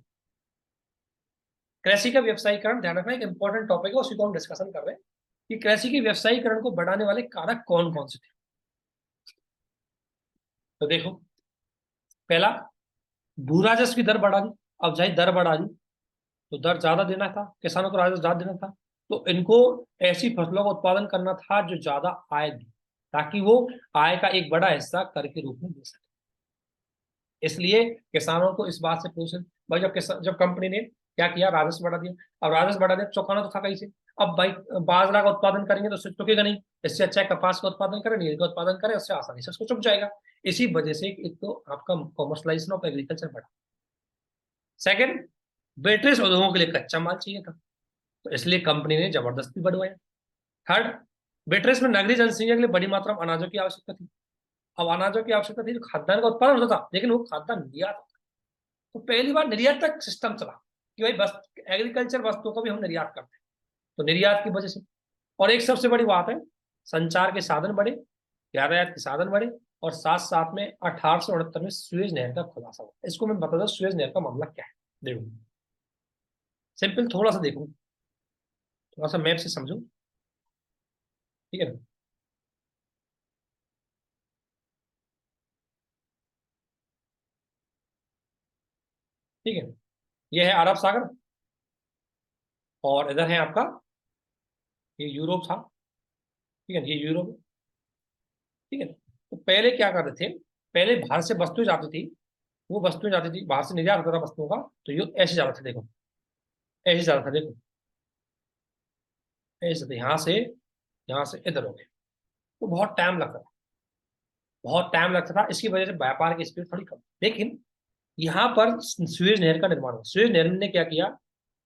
कृषि का व्यवसायीकरण, ध्यान रखना, एक इंपॉर्टेंट टॉपिक है, उसी को हम डिस्कशन कर रहे हैं कि कृषि के व्यवसायीकरण को बढ़ाने वाले कारक कौन कौन से थे। तो देखो, पहला, भू राजस्व की दर बढ़ा दी। अब जाए दर बढ़ा दी तो दर ज्यादा देना था, किसानों को राजस्व ज्यादा देना था। तो इनको ऐसी फसलों का उत्पादन करना था जो ज्यादा आय दे, ताकि वो आय का एक बड़ा हिस्सा कर के रूप में दे सके। इसलिए किसानों को इस बात से प्रोत्साहन, भाई जब कंपनी ने क्या किया, राजस्व बढ़ा दिया। अब राजस्व बढ़ा दिया, चौंकाना तो था कहीं से। अब भाई बाजरा का उत्पादन करेंगे तो उससे चुकेगा नहीं, इससे अच्छा है कपास का उत्पादन करें, नील का उत्पादन करें, उससे आसानी से उसको चुक जाएगा। इसी वजह से एक तो आपका कॉमर्शलाइजेशन ऑफ एग्रीकल्चर बढ़ा। सेकंड, बैटरी उद्योगों के लिए कच्चा माल चाहिए था, तो इसलिए कंपनी ने जबरदस्ती बढ़वाया। थर्ड, बैटरीज में नगरीय जनसंख्या के लिए बड़ी मात्रा में अनाजों की आवश्यकता थी। अब अनाजों की आवश्यकता थी, तो खाद्यान्न का उत्पादन होता था, लेकिन वो खाद्यान्न निर्यात होता था। तो पहली बार निर्यात तक सिस्टम चला कि भाई बस एग्रीकल्चर वस्तुओं को भी हम निर्यात करते हैं, तो निर्यात की वजह से। और एक सबसे बड़ी बात है, संचार के साधन बढ़े, यातायात के साधन बढ़े, और साथ साथ में 1869 में सुएज नहर का खुलासा हुआ। इसको मैं बता दूं सुएज नहर का मामला क्या है। देखो, सिंपल, थोड़ा सा देखो, थोड़ा सा मैप से समझो, ठीक है ना। ठीक है, ये है अरब सागर, और इधर है आपका, ये यूरोप था, ठीक है, ये यूरोप है, ठीक है। तो पहले क्या करते थे, पहले बाहर से वस्तुएं जाती थी, वो वस्तुएं जाती थी, बाहर से निर्यात होता था वस्तुओं का, तो ये ऐसे जा रहा था, देखो, ऐसे जा रहा था, देखो, ऐसे थे, यहाँ से इधर हो गए। तो बहुत टाइम लगता था, बहुत टाइम लगता था, इसकी वजह से व्यापार की स्पीड थोड़ी कम। लेकिन यहाँ पर सुएज नहर का निर्माण हुआ। सुएज नहर ने क्या किया,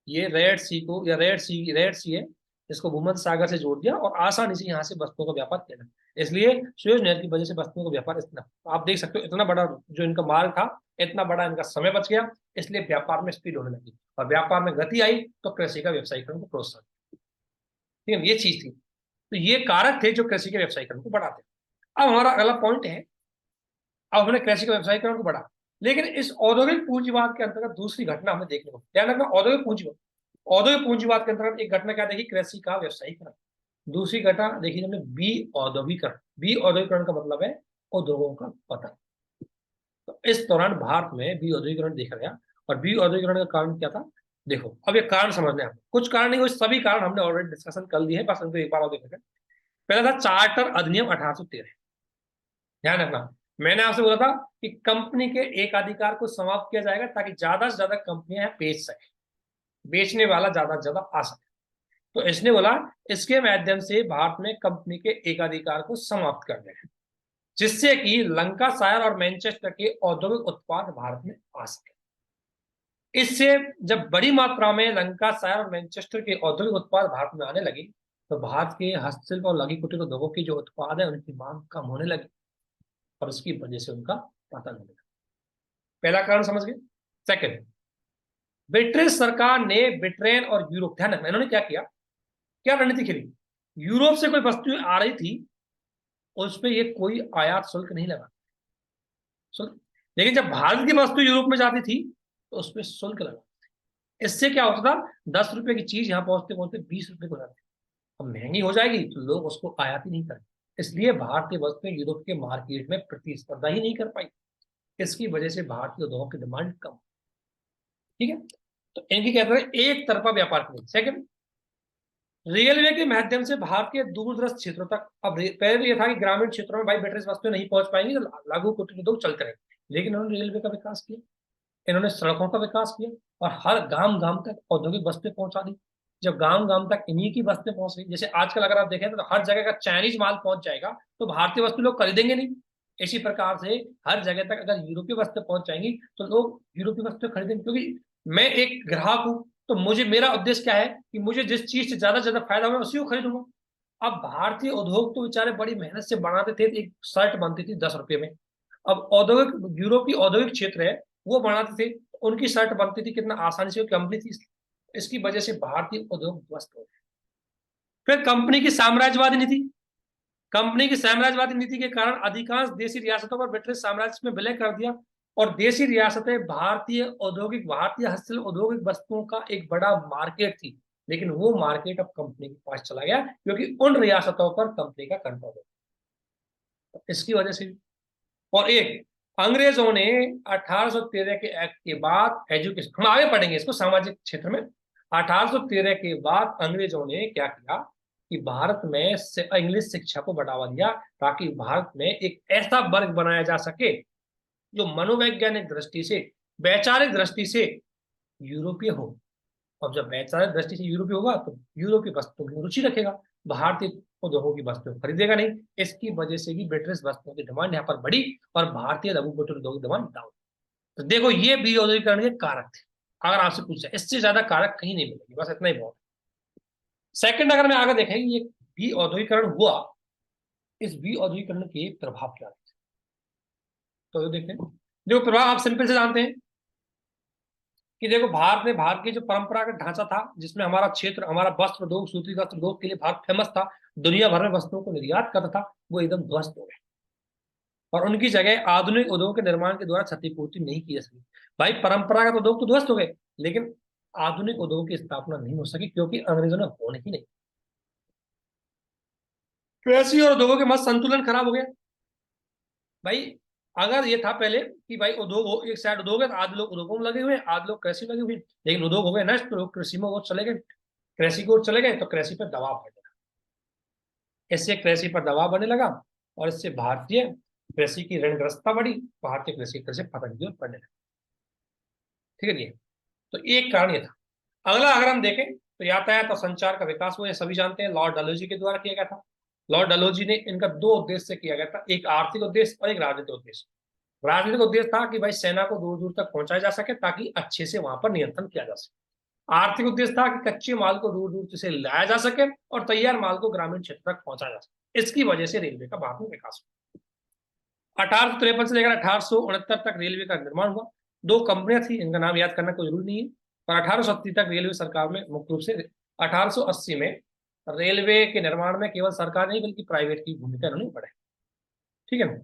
ये रेड सी को, या रेड सी है, इसको भूमध्य सागर से जोड़ दिया और आसानी से यहाँ से वस्तुओं का व्यापार किया जाए। इसलिए सुएज नहर की वजह से वस्तुओं का व्यापार इतना, तो आप देख सकते हो, इतना बड़ा जो इनका मार्ग था, इतना बड़ा इनका समय बच गया, इसलिए व्यापार में स्पीड होने लगी, और व्यापार में गति आई तो कृषि का व्यवसायीकरण को प्रोत्साहन। ठीक है, ये चीज थी। तो ये कारक थे जो कृषि के व्यवसायीकरण को बढ़ाते। अब हमारा अगला पॉइंट है, अब हमने कृषि का व्यवसायीकरण को बढ़ा, लेकिन इस औद्योगिक पूंजीवाद के अंतर्गत दूसरी घटना हमें देखने को, ध्यान रखना, औद्योगिक पूंजीवाद के अंतर्गत एक घटना क्या देखी, कृषि का व्यवसायीकरण। दूसरी घटना देखी हमने बी औद्योगिकरण। बी औद्योगिकरण का मतलब है उद्योगों का पतन। तो इस दौरान भारत में बी औद्योगिकरण देखा गया, और बी औद्योगिकरण का कारण क्या था। देखो, अब ये कारण समझने हैं, कुछ कारण नहीं, वो सभी कारण हमने ऑलरेडी डिस्कशन कर लिए हैं, बस उनको एक बार और देखेंगे। पहला था चार्टर अधिनियम 1813, ध्यान रखना। मैंने आपसे बोला था कि कंपनी के एकाधिकार को समाप्त किया जाएगा ताकि ज्यादा से ज्यादा कंपनियां बेच सके, बेचने वाला ज्यादा से ज्यादा आ सके। तो इसने बोला इसके माध्यम से भारत में कंपनी के एकाधिकार को समाप्त कर दें, जिससे कि लंकाशायर और मैनचेस्टर के औद्योगिक उत्पाद भारत में आ सके। इससे जब बड़ी मात्रा में लंकाशायर और मैनचेस्टर के औद्योगिक उत्पाद भारत में आने लगे, तो भारत के हस्तशिल्प और लघु कुटीर उद्योगों की जो उत्पाद है उनकी मांग कम होने लगी, और उसकी वजह से उनका पतन होने लगा। पहला कारण समझ गए। सेकंड, ब्रिटिश सरकार ने ब्रिटेन और यूरोप, ध्यान रखना, इन्होंने क्या किया, क्या रणनीति खेली, यूरोप से कोई वस्तु आ रही थी, उस पर ये कोई आयात शुल्क नहीं लगा, शुल्क। लेकिन जब भारत की वस्तु यूरोप में जाती थी तो उस पर शुल्क लगा। इससे क्या होता था, 10 रुपए की चीज यहाँ पहुंचते पहुंचते 20 रुपए को जाती। अब महंगी हो जाएगी तो लोग उसको आयात ही नहीं करेंगे, इसलिए भारतीय वस्तुएं यूरोप के मार्केट में प्रतिस्पर्धा ही नहीं कर पाई। इसकी वजह से भारतीय उद्योगों की डिमांड कम। ठीक है, तो इनकी कहते हैं एक तरफा व्यापार करें। सेकंड, रेलवे के माध्यम से भारत के दूरदराज क्षेत्रों तक, अब पहले ये था कि ग्रामीण क्षेत्रों में भाई बैटरी वस्तुएं नहीं पहुंच पाएंगी तो लघु कुटीर उद्योग चलते रहे, लेकिन उन्होंने रेलवे का विकास किया, इन्होंने सड़कों का विकास किया और हर गांव गांव तक औद्योगिक वस्तुएं पहुंचा दी। जब गांव गांव तक इन्हीं की वस्तुएं पहुंच गई, जैसे आजकल अगर आप देखें तो हर जगह का चाइनीज माल पहुंच जाएगा तो भारतीय वस्तु लोग खरीदेंगे नहीं। इसी प्रकार से हर जगह तक अगर यूरोपीय वस्तुएं पहुंच जाएंगी तो लोग यूरोपीय वस्तुएं खरीदेंगे, क्योंकि मैं एक ग्राहक हूं तो मुझे, मेरा उद्देश्य क्या है कि मुझे जिस चीज से ज्यादा फायदा हो मैं उसी को खरीदूंगा। अब भारतीय उद्योग तो बेचारे बड़ी मेहनत से बनाते थे, एक शर्ट बनती थी 10 रुपये में। अब औद्योगिक, यूरोपीय औद्योगिक क्षेत्र है, वो बनाते थे, उनकी शर्ट बनती थी कितना आसानी से, कंपनी थी, इसकी वजह से भारतीय उद्योग ध्वस्त हो गए। फिर कंपनी की साम्राज्यवादी नीति, कंपनी की साम्राज्यवादी नीति के कारण अधिकांश देशी रियासतों पर ब्रिटिश साम्राज्य में विलय कर दिया और देशी रियासतें भारतीय औद्योगिक, भारतीय हस्तशिल्प औद्योगिक वस्तुओं का एक बड़ा मार्केट थी, लेकिन वो मार्केट अब कंपनी के पास चला गया क्योंकि उन रियासतों पर कंपनी का कंट्रोल है, इसकी वजह से। और एक, अंग्रेजों ने 1813 के एक्ट के बाद एजुकेशन, हम आगे पढ़ेंगे इसको सामाजिक क्षेत्र में, 1813 के बाद अंग्रेजों ने क्या किया कि भारत में इंग्लिश शिक्षा को बढ़ावा दिया ताकि भारत में एक ऐसा वर्ग बनाया जा सके जो मनोवैज्ञानिक दृष्टि से, वैचारिक दृष्टि से यूरोपीय हो। अब जब वैचारिक दृष्टि से यूरोपीय होगा तो यूरोपीय वस्तुओं में रुचि रखेगा, भारतीय उद्योगों की वस्तुएं खरीदेगा नहीं। इसकी वजह से भी ब्रिटिश वस्तुओं की डिमांड यहाँ पर बढ़ी और भारतीय लघु कुटीर उद्योग की डिमांड डाउन। तो देखो ये विऔद्योगीकरण के कारक थे, अगर आपसे पूछा इससे ज्यादा कारक कहीं नहीं मिलेंगे, बस इतना ही बहुत। सेकंड, अगर मैं आगे देखें ये विऔद्योगीकरण हुआ, इस विऔद्योगीकरण के प्रभाव क्या है तो देखें। जो प्रभाव आप सिंपल से जानते हैं कि देखो भारत में, भारत की जो परंपरागत ढांचा था जिसमें हमारा क्षेत्र, हमारा वस्त्र उद्योग, सूती वस्त्र उद्योग के लिए भारत फेमस था, दुनिया भर में वस्तुओं को निर्यात करता था, वो एकदम ध्वस्त हो गए और उनकी जगह आधुनिक उद्योग के निर्माण के द्वारा क्षतिपूर्ति नहीं की जा सकी। भाई परंपरागत उद्योग तो ध्वस्त हो गए, लेकिन आधुनिक उद्योग की स्थापना नहीं हो सकी क्योंकि अंग्रेजों ने होने ही नहीं। कृषि और उद्योगों के मध्य संतुलन खराब हो गया। भाई अगर ये था पहले कि भाई उद्योग, एक साइड उद्योग है तो आधे लोग उद्योगों में लगे हुए हैं, आधे लोग कृषि लगे हुए हैं, लेकिन उद्योग हो गए नष्ट तो लोग कृषि में वो चले गए, कृषि की ओर चले गए तो कृषि पर दबाव बढ़ने लगा, इससे कृषि पर दबाव बढ़ने लगा और इससे भारतीय कृषि की ऋणग्रस्तता बढ़ी, भारतीय कृषि कृषि पतन की ओर बढ़ने लगा। ठीक है जी, तो एक कारण ये था। अगला अगर हम देखें तो यातायात और संचार का विकास हुआ, ये सभी जानते हैं, लॉर्ड डलहौजी के द्वारा किया गया था। लॉर्ड डलहौजी ने इनका दो उद्देश्य से किया गया था, एक आर्थिक उद्देश्य और एक राजनीतिक उद्देश्य। राजनीतिक उद्देश्य था कि भाई सेना को दूर दूर तक पहुंचाया जा सके ताकि अच्छे से वहां पर नियंत्रण किया जा सके। आर्थिक उद्देश्य था कि कच्चे माल को दूर दूर से लाया जा सके और तैयार माल को ग्रामीण क्षेत्र तक पहुंचाया जा सके। इसकी वजह से रेलवे का भारत में विकास हुआ। 1853 से लेकर 1869 तक रेलवे का निर्माण हुआ। दो कंपनियां थी, इनका नाम याद करना कोई जरूरी नहीं है, और 1880 तक रेलवे सरकार में मुख्य रूप से, 1880 में रेलवे के निर्माण में केवल सरकार नहीं बल्कि प्राइवेट की भूमिका इन्होंने बढ़ाई। ठीक है ना।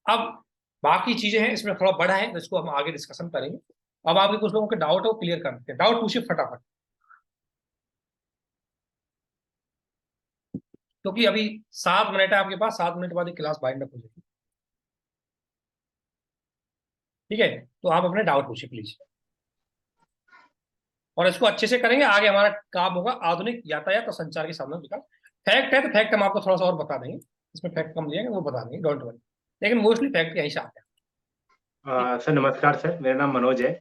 अब बाकी चीजें हैं इसमें थोड़ा बड़ा है, इसको हम आगे डिस्कशन करेंगे। अब आपके कुछ लोगों के डाउट है वो क्लियर कर देते हैं, डाउट पूछिए फटाफट, क्योंकि अभी 7 मिनट है आपके पास, 7 मिनट बाद क्लास बाइंड अप हो जाएगी। ठीक है, तो आप अपने डाउट पूछिए प्लीज, और इसको अच्छे से करेंगे, आगे हमारा काम होगा आधुनिक यातायात और संचार के साधनों का विकास। फैक्ट है तो फैक्ट हम आपको थोड़ा सा और बता देंगे, इसमें फैक्ट कम दिएंगे वो बता देंगे, डोंट वरी, लेकिन मोस्टली फैक्ट यहीं से आते हैं। सर नमस्कार सर, मेरा नाम मनोज है।